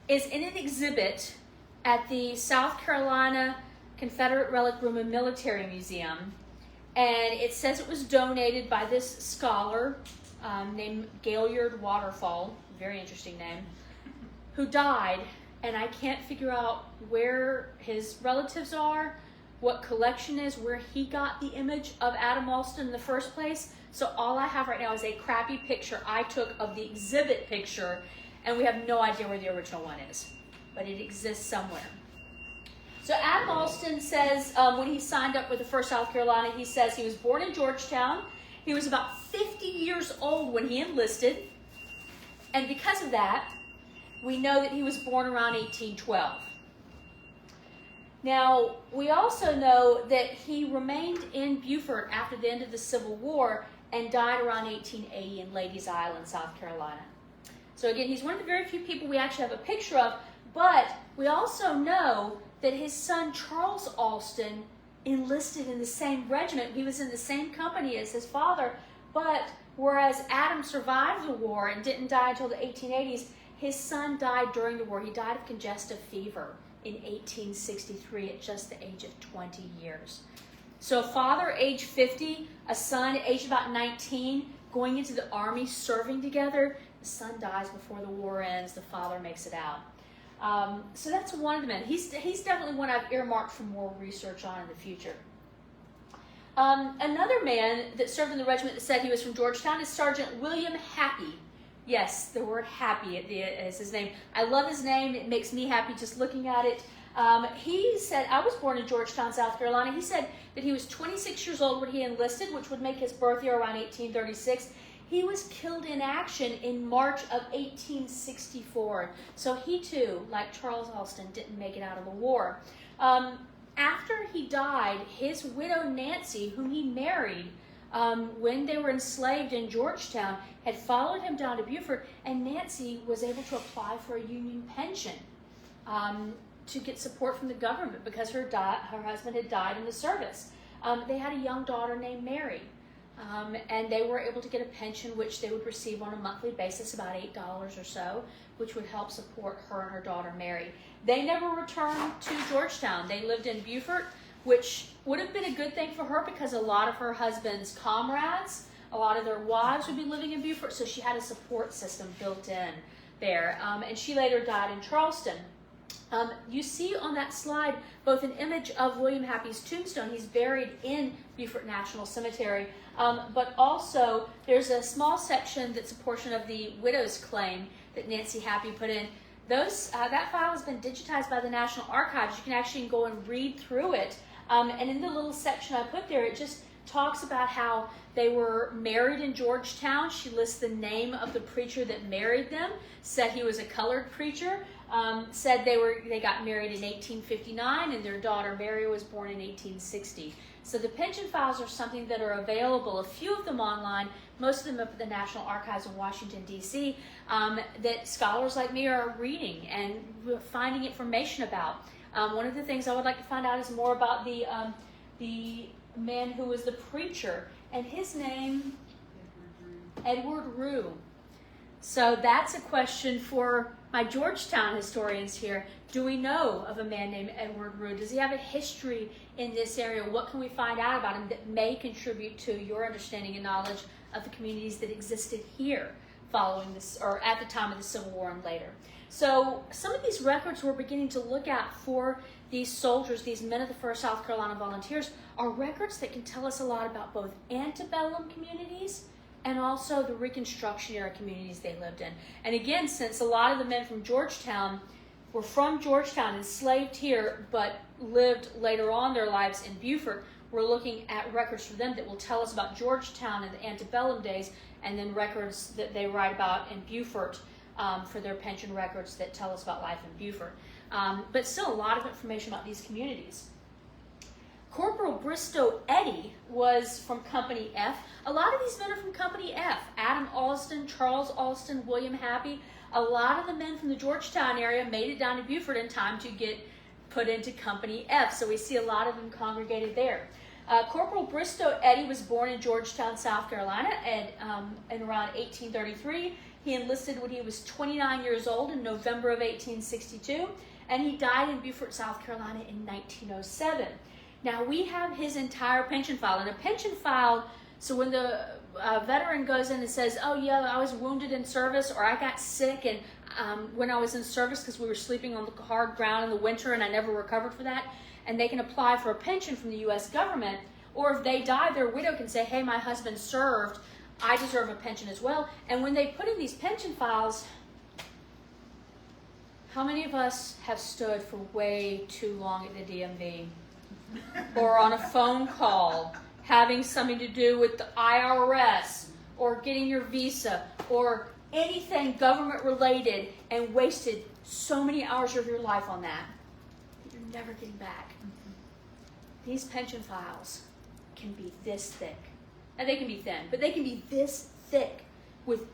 is in an exhibit at the South Carolina Confederate Relic Room and Military Museum. And it says it was donated by this scholar named Gaillard Waterfall, very interesting name, who died, and I can't figure out where his relatives are, what collection is, where he got the image of Adam Alston in the first place. So all I have right now is a crappy picture I took of the exhibit picture, and we have no idea where the original one is, but it exists somewhere. So Adam Alston says, when he signed up with the 1st South Carolina, he says he was born in Georgetown. He was about 50 years old when he enlisted. And because of that, we know that he was born around 1812. Now, we also know that he remained in Beaufort after the end of the Civil War and died around 1880 in Ladies Island, South Carolina. So again, he's one of the very few people we actually have a picture of, but we also know that his son Charles Alston enlisted in the same regiment. He was in the same company as his father, but whereas Adam survived the war and didn't die until the 1880s, his son died during the war. He died of congestive fever in 1863 at just the age of 20 years. So a father age 50, a son aged about 19, going into the army, serving together. The son dies before the war ends. The father makes it out. So that's one of the men. He's definitely one I've earmarked for more research on in the future. Another man that served in the regiment that said he was from Georgetown is Sergeant William Happy. Yes, the word happy is his name. I love his name. It makes me happy just looking at it. He said, I was born in Georgetown, South Carolina. He said that he was 26 years old when he enlisted, which would make his birth year around 1836. He was killed in action in March of 1864. So he too, like Charles Alston, didn't make it out of the war. After he died, his widow Nancy, whom he married when they were enslaved in Georgetown, had followed him down to Beaufort, and Nancy was able to apply for a Union pension to get support from the government because her husband had died in the service. They had a young daughter named Mary. And they were able to get a pension which they would receive on a monthly basis, about $8 or so, which would help support her and her daughter Mary. They never returned to Georgetown. They lived in Beaufort, which would have been a good thing for her because a lot of her husband's comrades, a lot of their wives would be living in Beaufort, so she had a support system built in there. And she later died in Charleston. You see on that slide both an image of William Happy's tombstone. He's buried in Beaufort National Cemetery, but also there's a small section that's a portion of the widow's claim that Nancy Happy put in. That file has been digitized by the National Archives. You can actually go and read through it. And in the little section I put there, it just talks about how they were married in Georgetown. She lists the name of the preacher that married them, said he was a colored preacher, said they got married in 1859 and their daughter Mary was born in 1860. So the pension files are something that are available, a few of them online, most of them up at the National Archives in Washington, D.C., that scholars like me are reading and finding information about. One of the things I would like to find out is more about the man who was the preacher, and his name, Edward Rue. So that's a question for my Georgetown historians here. Do we know of a man named Edward Rue? Does he have a history in this area? What can we find out about him that may contribute to your understanding and knowledge of the communities that existed here following this, or at the time of the Civil War and later? So some of these records we're beginning to look at for these soldiers, these men of the 1st South Carolina Volunteers, are records that can tell us a lot about both antebellum communities and also the Reconstruction Era communities they lived in. And again, since a lot of the men from Georgetown were from Georgetown, enslaved here, but lived later on their lives in Beaufort, we're looking at records for them that will tell us about Georgetown in the antebellum days, and then records that they write about in Beaufort for their pension records that tell us about life in Beaufort. But still a lot of information about these communities. Corporal Bristow Eddy was from Company F. A lot of these men are from Company F. Adam Alston, Charles Alston, William Happy. A lot of the men from the Georgetown area made it down to Beaufort in time to get put into Company F. So we see a lot of them congregated there. Corporal Bristow Eddy was born in Georgetown, South Carolina in around 1833. He enlisted when he was 29 years old in November of 1862, and he died in Beaufort, South Carolina in 1907. Now we have his entire pension file, and a pension file, so when the veteran goes in and says, oh yeah, I was wounded in service, or I got sick and when I was in service because we were sleeping on the hard ground in the winter and I never recovered for that, and they can apply for a pension from the U.S. government, or if they die, their widow can say, hey, my husband served, I deserve a pension as well. And when they put in these pension files, How many of us have stood for way too long at the DMV or on a phone call having something to do with the IRS or getting your visa or anything government related and wasted so many hours of your life on that you're never getting back? These pension files can be this thick. And they can be thin, but they can be this thick with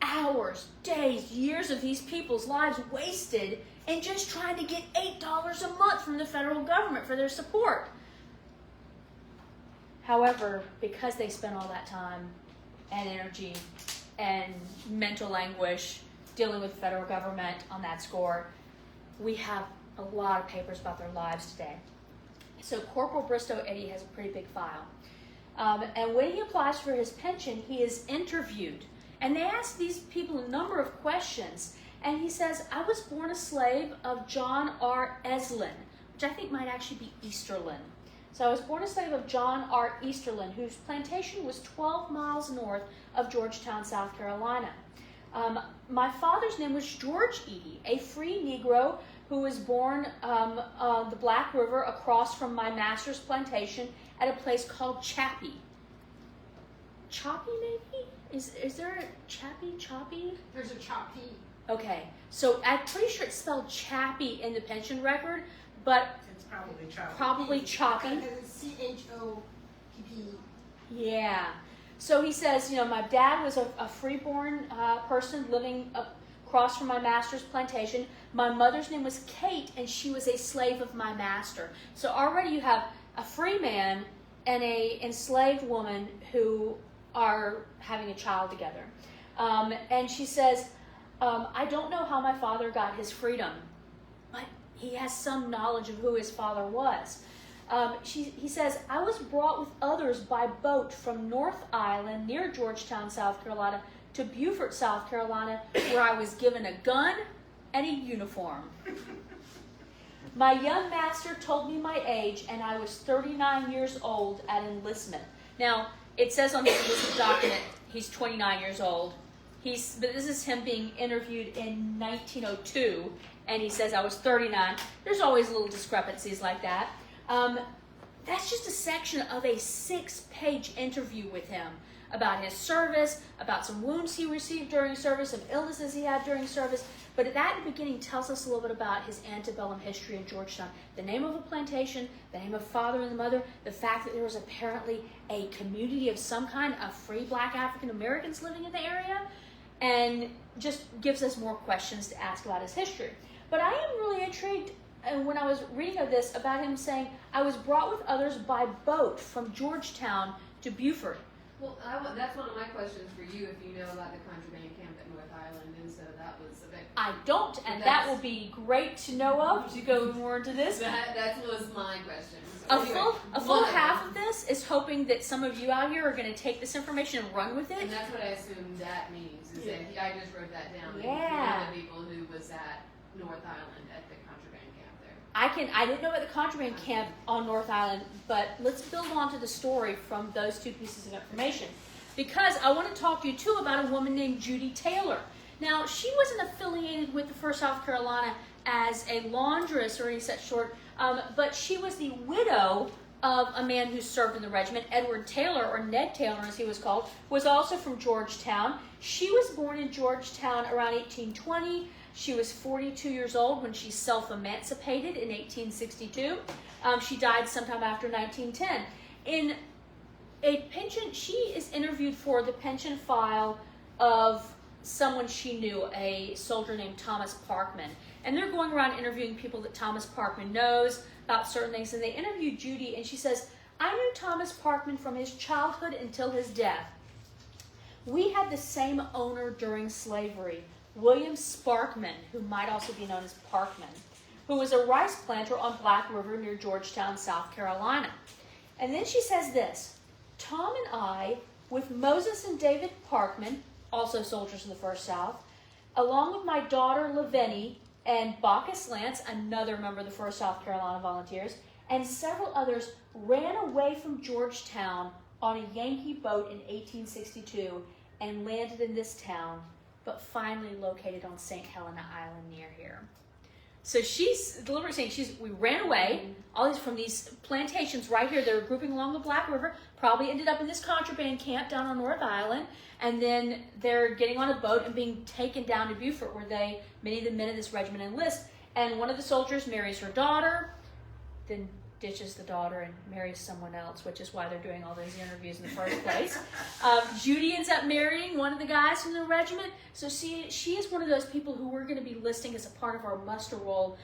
hours, days, years of these people's lives wasted in just trying to get $8 a month from the federal government for their support. However, because they spent all that time and energy and mental anguish dealing with the federal government on that score, we have a lot of papers about their lives today. So Corporal Bristow Eddy has a pretty big file. And when he applies for his pension, he is interviewed. And they ask these people a number of questions. And he says, I was born a slave of John R. Eslin, which I think might actually be Easterlin. So I was born a slave of John R. Easterlin, whose plantation was 12 miles north of Georgetown, South Carolina. My father's name was George Eddy, a free Negro who was born on the Black River across from my master's plantation at a place called Chappie. Choppy, maybe? Is there a Choppy? There's a Choppy. Okay, so I'm pretty sure it's spelled Chappie in the pension record, but It's probably Choppy. probably Choppy. CHOPP. Yeah. So he says, my dad was a freeborn person living across from my master's plantation. My mother's name was Kate, and she was a slave of my master. So already you have a free man and a enslaved woman who are having a child together. And she says, I don't know how my father got his freedom, but he has some knowledge of who his father was. He says, I was brought with others by boat from North Island near Georgetown, South Carolina, to Beaufort, South Carolina, where I was given a gun and a uniform. My young master told me my age, and I was 39 years old at enlistment. Now, it says on his enlistment document he's 29 years old. But this is him being interviewed in 1902, and he says I was 39. There's always little discrepancies like that. That's just a section of a 6-page interview with him about his service, about some wounds he received during service, some illnesses he had during service. But that in the beginning tells us a little bit about his antebellum history in Georgetown. The name of a plantation, the name of father and the mother, the fact that there was apparently a community of some kind of free black African Americans living in the area, and just gives us more questions to ask about his history. But I am really intrigued when I was reading of this about him saying, I was brought with others by boat from Georgetown to Beaufort. Well, that's one of my questions for you, if you know about the contraband camp at North Island, and so that was a bit... I don't, and that will be great to know of to go more into this. That was my question. A full half of this is hoping that some of you out here are going to take this information and run with it. And that's what I assume that means, is that I just wrote that down. Yeah. One of the people who was at North Island at the contraband camp there. I didn't know about the contraband camp on North Island, but let's build on to the story from those two pieces of information. Because I want to talk to you too about a woman named Judy Taylor. Now, she wasn't affiliated with the 1st South Carolina as a laundress or any such sort, but she was the widow of a man who served in the regiment. Edward Taylor, or Ned Taylor as he was called, was also from Georgetown. She was born in Georgetown around 1820. She was 42 years old when she self-emancipated in 1862. She died sometime after 1910. In a pension, she is interviewed for the pension file of someone she knew, a soldier named Thomas Parkman. And they're going around interviewing people that Thomas Parkman knows about certain things. And they interviewed Judy, and she says, I knew Thomas Parkman from his childhood until his death. We had the same owner during slavery, William Sparkman, who might also be known as Parkman, who was a rice planter on Black River near Georgetown, South Carolina. And then she says this, Tom and I, with Moses and David Parkman, also soldiers in the 1st South, along with my daughter Lavenny and Bacchus Lance, another member of the 1st South Carolina Volunteers, and several others ran away from Georgetown on a Yankee boat in 1862 and landed in this town, but finally located on St. Helena Island near here. So she's deliberately saying we ran away, all these from these plantations right here. They're grouping along the Black River, probably ended up in this contraband camp down on North Island, and then they're getting on a boat and being taken down to Beaufort, where many of the men of this regiment enlist. And one of the soldiers marries her daughter, then ditches the daughter and marries someone else, which is why they're doing all those interviews in the first place. Judy ends up marrying one of the guys from the regiment. So she is one of those people who we're going to be listing as a part of our muster roll.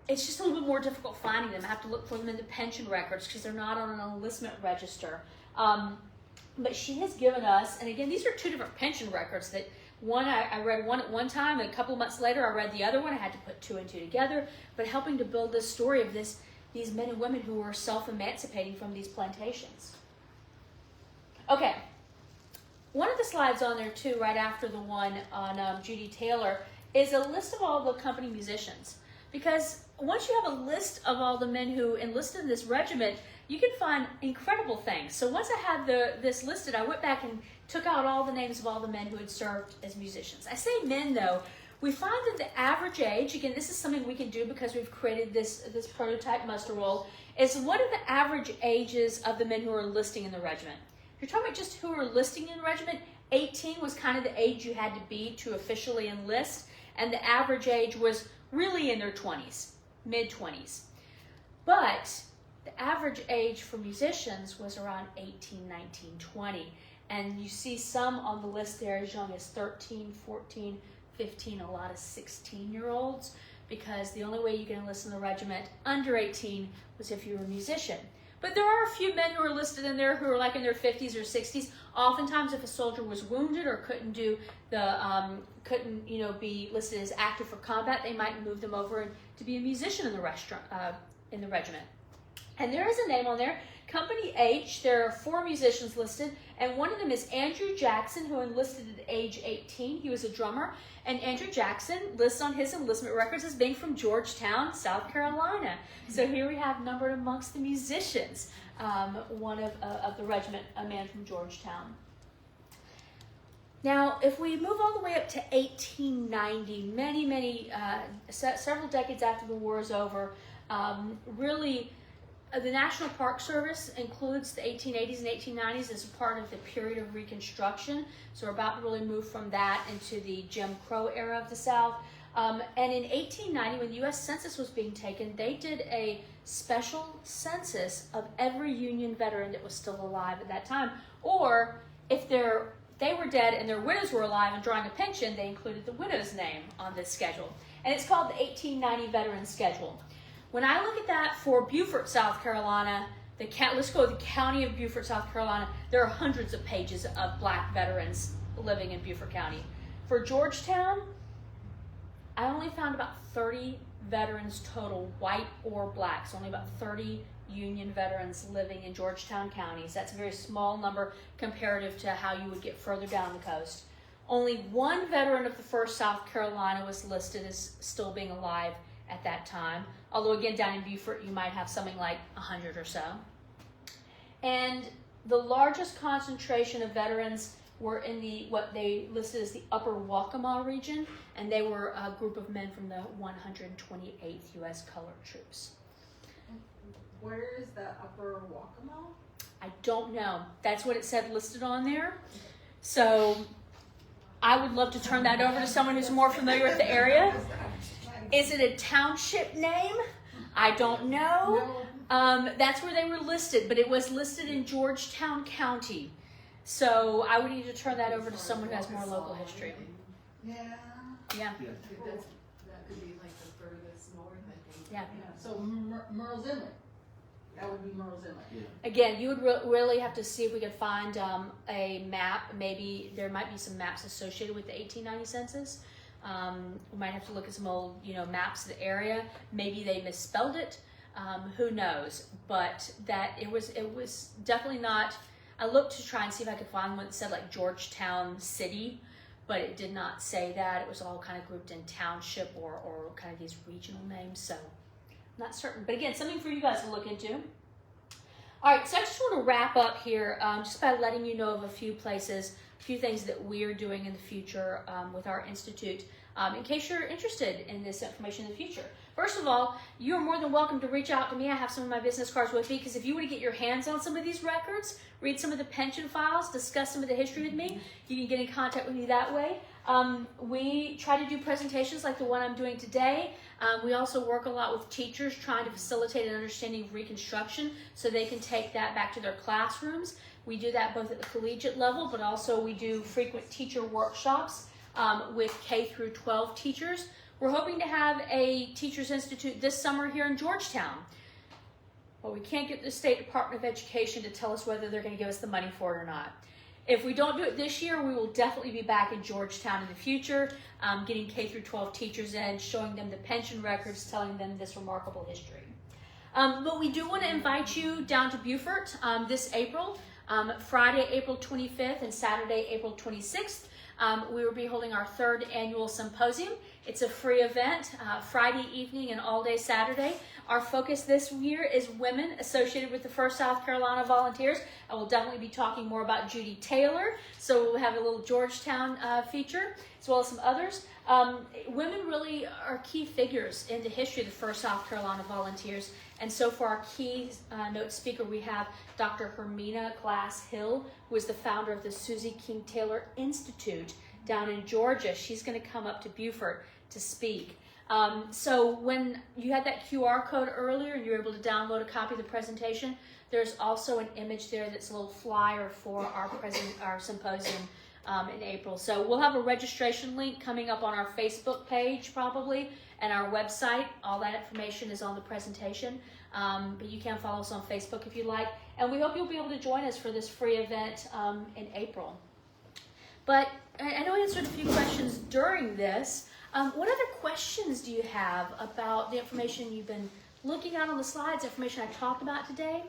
It's just a little bit more difficult finding them. I have to look for them in the pension records because they're not on an enlistment register. But she has given us, and again, these are two different pension records that one, I read one at one time, and a couple of months later I read the other one. I had to put two and two together, but helping to build this story of these men and women who were self-emancipating from these plantations. Okay, one of the slides on there too, right after the one on Judy Taylor, is a list of all the company musicians. Because once you have a list of all the men who enlisted in this regiment, you can find incredible things. So once I had this listed, I went back and took out all the names of all the men who had served as musicians. I say men though, we find that the average age, again, this is something we can do because we've created this prototype muster roll, is what are the average ages of the men who are enlisting in the regiment? If you're talking about just who are enlisting in the regiment, 18 was kind of the age you had to be to officially enlist, and the average age was really in their 20s, mid-20s. But the average age for musicians was around 18, 19, 20. And you see some on the list there as young as 13, 14, 15, a lot of 16-year-olds, because the only way you can enlist in the regiment under 18 was if you were a musician. But there are a few men who are listed in there who are like in their 50s or 60s. Oftentimes, if a soldier was wounded or couldn't be listed as active for combat, they might move them over to be a musician in the regiment. And there is a name on there, Company H. There are 4 musicians listed, and one of them is Andrew Jackson, who enlisted at age 18. He was a drummer, and Andrew Jackson lists on his enlistment records as being from Georgetown, South Carolina. So here we have numbered amongst the musicians, one of the regiment, a man from Georgetown. Now, if we move all the way up to 1890, several decades after the war is over, the National Park Service includes the 1880s and 1890s as a part of the period of Reconstruction. So we're about to really move from that into the Jim Crow era of the South. And in 1890, when the U.S. Census was being taken, they did a special census of every Union veteran that was still alive at that time. Or if they were dead and their widows were alive and drawing a pension, they included the widow's name on this schedule. And it's called the 1890 Veteran Schedule. When I look at that for Beaufort, South Carolina, let's go with the county of Beaufort, South Carolina, there are hundreds of pages of black veterans living in Beaufort County. For Georgetown, I only found about 30 veterans total, white or black. So only about 30 Union veterans living in Georgetown counties. That's a very small number comparative to how you would get further down the coast. Only one veteran of the First South Carolina was listed as still being alive at that time. Although again, down in Beaufort, you might have something like 100 or so. And the largest concentration of veterans were in what they listed as the Upper Waccamaw region, and they were a group of men from the 128th U.S. Colored Troops. Where is the Upper Waccamaw? I don't know. That's what it said listed on there. So I would love to turn that over to someone who's more familiar with the area. Is it a township name? I don't know. That's where they were listed, but it was listed in Georgetown County. So I would need to turn that over to someone who has more local history. Yeah. Yeah. That could be like the furthest north, I think. Yeah. So Merle's Inlet. That would be Merle's Inlet. Yeah. Again, you would really have to see if we could find a map. Maybe there might be some maps associated with the 1890 census. We might have to look at some old, maps of the area. Maybe they misspelled it. Who knows? But that it was definitely not. I looked to try and see if I could find one that said like Georgetown City, but it did not say that. It was all kind of grouped in township or kind of these regional names. So I'm not certain. But again, something for you guys to look into. All right, so I just want to wrap up here just by letting you know of a few places few things that we're doing in the future with our institute, in case you're interested in this information in the future. First of all, you're more than welcome to reach out to me. I have some of my business cards with me, because if you want to get your hands on some of these records, read some of the pension files, discuss some of the history with me, you can get in contact with me that way. We try to do presentations like the one I'm doing today. We also work a lot with teachers trying to facilitate an understanding of Reconstruction so they can take that back to their classrooms. We do that both at the collegiate level, but also we do frequent teacher workshops with K through 12 teachers. We're hoping to have a Teachers Institute this summer here in Georgetown. But we can't get the State Department of Education to tell us whether they're going to give us the money for it or not. If we don't do it this year, we will definitely be back in Georgetown in the future, getting K through 12 teachers in, showing them the pension records, telling them this remarkable history. But we do want to invite you down to Beaufort this April, Friday, April 25th and Saturday, April 26th. We will be holding our 3rd annual symposium. It's a free event, Friday evening and all day Saturday. Our focus this year is women associated with the 1st South Carolina Volunteers. I will definitely be talking more about Judy Taylor, so we'll have a little Georgetown feature, as well as some others. Women really are key figures in the history of the 1st South Carolina Volunteers, and so for our key note speaker, we have Dr. Hermina Glass-Hill, who is the founder of the Susie King Taylor Institute down in Georgia. She's going to come up to Beaufort to speak. So when you had that QR code earlier and you were able to download a copy of the presentation, there's also an image there that's a little flyer for our symposium in April. So we'll have a registration link coming up on our Facebook page probably, and our website. All that information is on the presentation, but you can follow us on Facebook if you like. And we hope you'll be able to join us for this free event in April. But I know I answered a few questions during this. What other questions do you have about the information you've been looking at on the slides, information I talked about today?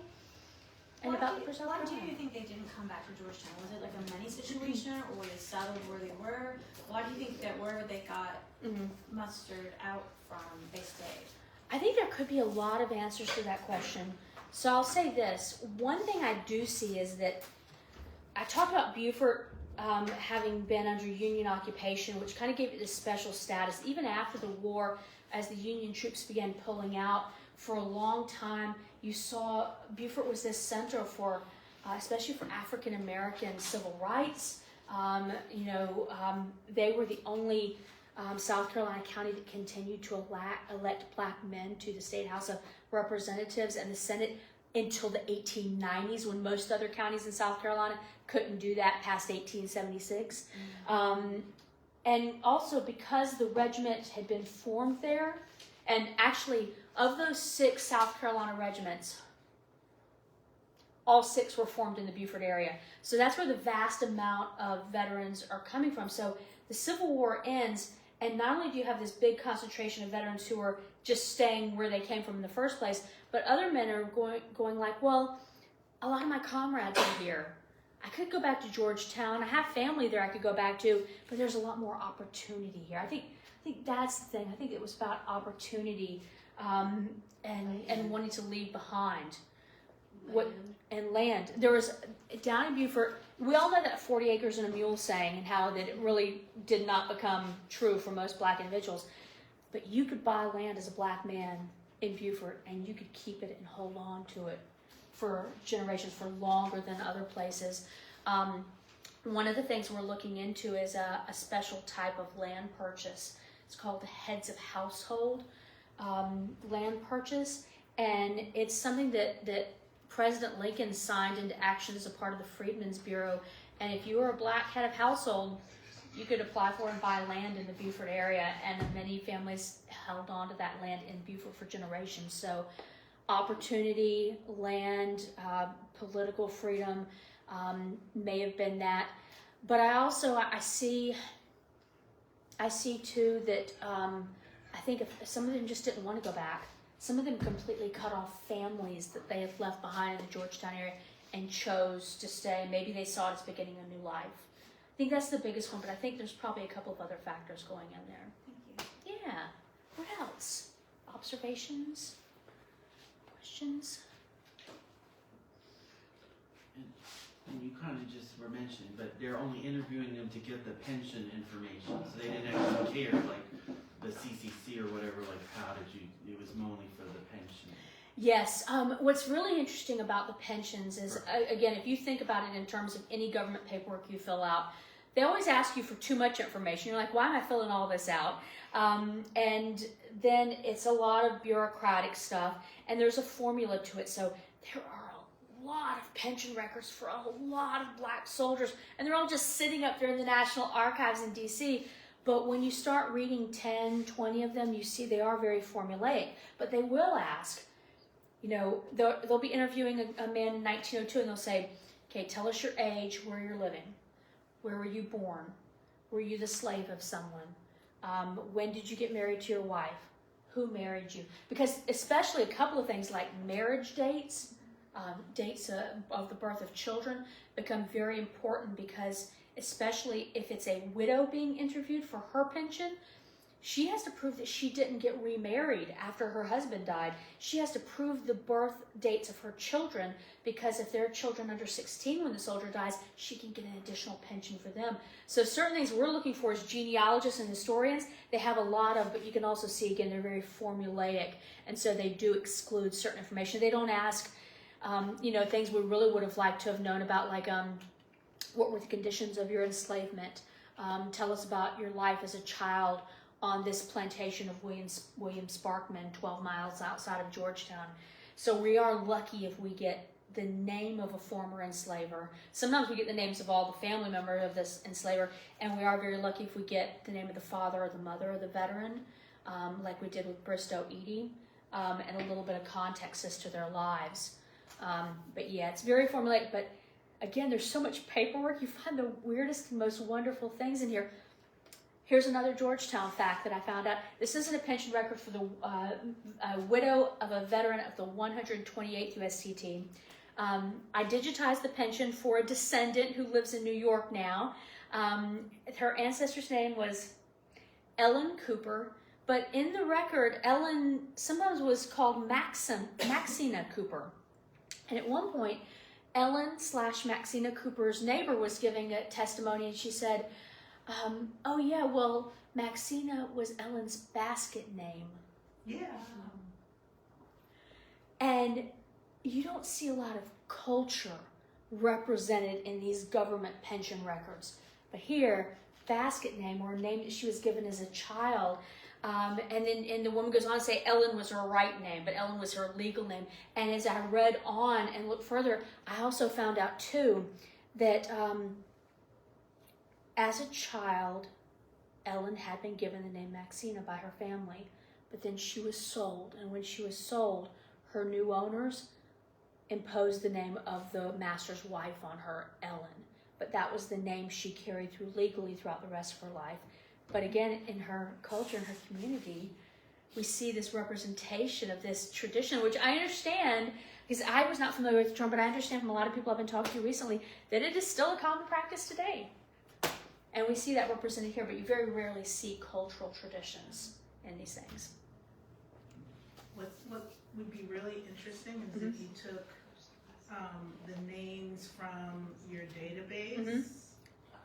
And about the First South Why do Carolina? you think they didn't come back to Georgetown? Was it like a money situation, or were they settled where they were? Why do you think that wherever they got mustered out from, they stayed? I think there could be a lot of answers to that question. So I'll say this. One thing I do see is that I talked about Beaufort having been under Union occupation, which kind of gave it this special status. Even after the war, as the Union troops began pulling out, for a long time, you saw Beaufort was this center for, especially for African American civil rights. They were the only South Carolina county that continued to elect black men to the State House of Representatives and the Senate until the 1890s, when most other counties in South Carolina couldn't do that past 1876. And also because the regiment had been formed there, and actually of those 6 South Carolina regiments, all 6 were formed in the Beaufort area. So that's where the vast amount of veterans are coming from. So the Civil War ends, and not only do you have this big concentration of veterans who are just staying where they came from in the first place, but other men are going like, well, a lot of my comrades are here. I could go back to Georgetown. I have family there I could go back to, but there's a lot more opportunity here. I think that's the thing. I think it was about opportunity and wanting to leave behind land. There was, down in Beaufort, we all know that 40 acres and a mule saying, and how that it really did not become true for most black individuals. But you could buy land as a black man in Beaufort, and you could keep it and hold on to it for generations, for longer than other places. One of the things we're looking into is a special type of land purchase. It's called the heads of household land purchase, and it's something that President Lincoln signed into action as a part of the Freedmen's Bureau. And if you were a black head of household, you could apply for and buy land in the Beaufort area, and many families held on to that land in Beaufort for generations. So opportunity, land, political freedom may have been that. But I see too that I think if some of them just didn't want to go back. Some of them completely cut off families that they had left behind in the Georgetown area and chose to stay. Maybe they saw it as beginning a new life. I think that's the biggest one, but I think there's probably a couple of other factors going in there. Thank you. Yeah. What else? Observations? Questions? In you kind of just were mentioning, but they're only interviewing them to get the pension information. So they didn't actually care, like the CCC or whatever, like how did you, it was only for the pension. Yes. What's really interesting about the pensions is, again, if you think about it in terms of any government paperwork you fill out, they always ask you for too much information. You're like, why am I filling all this out? And then it's a lot of bureaucratic stuff, and there's a formula to it. So there are a lot of pension records for a lot of black soldiers, and they're all just sitting up there in the National Archives in D.C., but when you start reading 10, 20 of them, you see they are very formulaic. But they will ask, you know, they'll be interviewing a man in 1902, and they'll say, okay, tell us your age, where you're living. Where were you born? Were you the slave of someone? When did you get married to your wife? Who married you? Because especially a couple of things like marriage dates, dates of the birth of children become very important, because especially if it's a widow being interviewed for her pension, she has to prove that she didn't get remarried after her husband died. She has to prove the birth dates of her children, because if there are children under 16 when the soldier dies, she can get an additional pension for them. So certain things we're looking for as genealogists and historians, they have a lot of, but you can also see, again, they're very formulaic, and so they do exclude certain information. They don't ask, you know, things we really would have liked to have known about, like what were the conditions of your enslavement? Tell us about your life as a child on this plantation of William Sparkman, 12 miles outside of Georgetown. So we are lucky if we get the name of a former enslaver. Sometimes we get the names of all the family members of this enslaver, and we are very lucky if we get the name of the father or the mother of the veteran, like we did with Bristow Eady, and a little bit of context as to their lives. But yeah, it's very formulaic, but again, there's so much paperwork. You find the weirdest and most wonderful things in here. Here's another Georgetown fact that I found out. This isn't a pension record for the widow of a veteran of the 128th USCT. I digitized the pension for a descendant who lives in New York now. Her ancestor's name was Ellen Cooper, but in the record, Ellen sometimes was called Maxina Cooper. And at one point, Ellen/Maxina Cooper's neighbor was giving a testimony, and she said, oh yeah, well, Maxina was Ellen's basket name. Yeah. And you don't see a lot of culture represented in these government pension records. But here, basket name, or a name that she was given as a child. And then the woman goes on to say Ellen was her right name, but Ellen was her legal name. And as I read on and looked further, I also found out too that as a child, Ellen had been given the name Maxina by her family, but then she was sold. And when she was sold, her new owners imposed the name of the master's wife on her, Ellen. But that was the name she carried through legally throughout the rest of her life. But again, in her culture, in her community, we see this representation of this tradition, which I understand, because I was not familiar with the term, but I understand from a lot of people I've been talking to recently that it is still a common practice today. And we see that represented here, but you very rarely see cultural traditions in these things. What would be really interesting is if you took the names from your database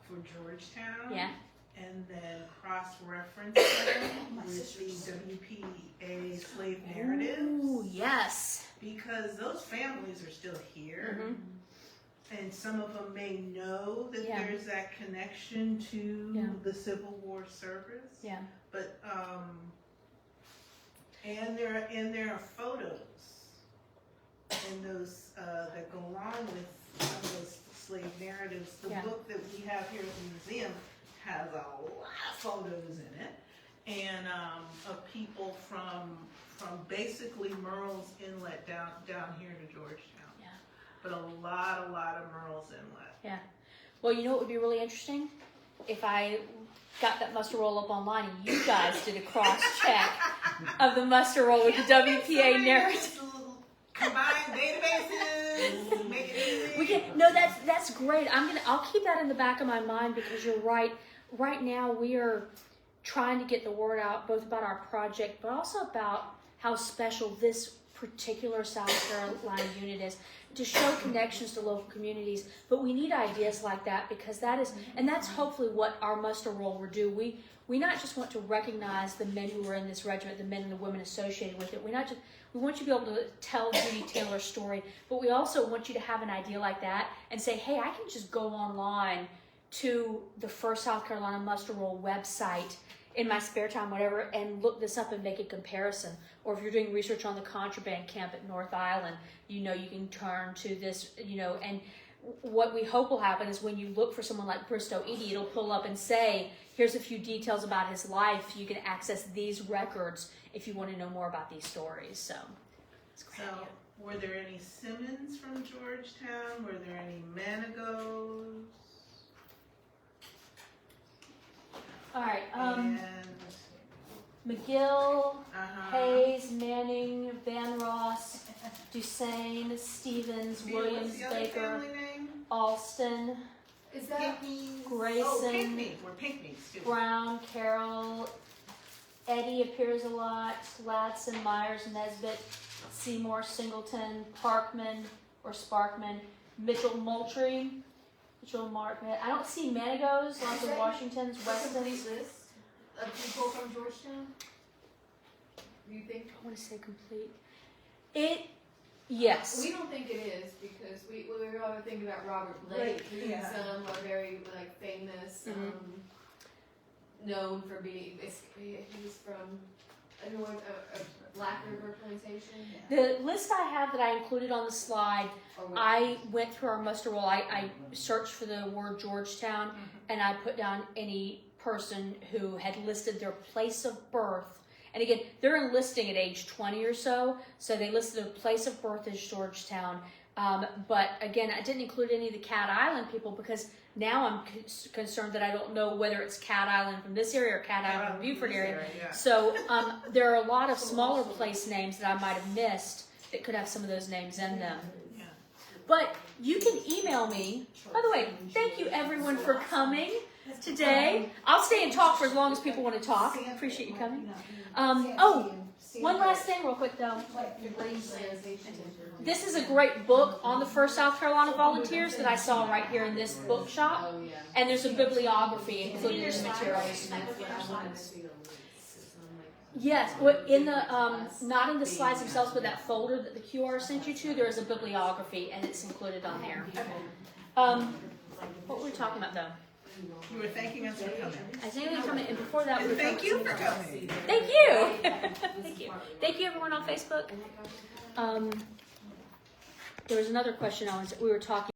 for Georgetown, and then cross-reference them with the WPA slave narratives. Ooh, yes. Because those families are still here. And some of them may know that there's that connection to the Civil War service. Yeah. But and there are photos in those that go along with some of those slave narratives. The book that we have here at the museum has a lot of photos in it, and of people from basically Murrells Inlet down here to Georgetown. But a lot of Murrells Inlet. Yeah. Well, you know what would be really interesting? If I got that muster roll up online and you guys did a cross-check of the muster roll with the WPA narrative. Combine databases, make it easy. We can, no, that's great. I'll keep that in the back of my mind, because you're right. Right now we are trying to get the word out both about our project, but also about how special this particular South Carolina unit is, to show connections to local communities. But we need ideas like that, because that's hopefully what our muster roll will do. We not just want to recognize the men who were in this regiment, the men and the women associated with it. We want you to be able to tell Judy Taylor's story, but we also want you to have an idea like that and say, hey, I can just go online to the First South Carolina Muster Roll website in my spare time, whatever, and look this up and make a comparison. Or if you're doing research on the contraband camp at North Island, you can turn to this, and what we hope will happen is when you look for someone like Bristow Eady, it'll pull up and say, here's a few details about his life. You can access these records if you want to know more about these stories. So, it's great. So, were there any Simmons from Georgetown? Were there any Manigos? All right. And McGill, Hayes, Manning, Van Ross, Dusain, Stevens, Williams, what's the other Baker, family name? Alston, Is that Grayson, Oh, Pinckney. We're Pinckneys too. Brown, Carroll, Eddie appears a lot, Ladson, Myers, Nesbitt, Seymour, Singleton, Parkman or Sparkman, Mitchell, Moultrie, Mitchell, Markman. I don't see Manigos, lots of Washingtons, Westons. list of people from Georgetown? Do you think? I want to say complete. Yes. We don't think it is, because we rather think about Robert Blake, who's Yeah. a very famous, known for being. He's from a Black River plantation. The list I have that I included on the slide, Or what? I went through our muster roll. I searched for the word Georgetown, and I put down any person who had listed their place of birth. And again, they're enlisting at age 20 or so they listed a place of birth as Georgetown. But again, I didn't include any of the Cat Island people, because now I'm concerned that I don't know whether it's Cat Island from this area or Cat Island from Beaufort area. Yeah. So there are a lot of smaller place names that I might have missed that could have some of those names in them. Yeah. But you can email me. By the way, thank you everyone for coming today. I'll stay and talk for as long as people want to talk. Appreciate you coming. One last thing real quick though. This is a great book on the First South Carolina Volunteers that I saw right here in this bookshop. Oh, yeah. And there's a bibliography included in the materials. Yes, in the not in the slides themselves, but that folder that the QR sent you to, there is a bibliography, and it's included on there. What were we talking about though? You were thanking us for coming. I think we coming, and before that, we And were thank you for coming. Thank you. Thank you. Thank you everyone on Facebook. There was another question we were talking.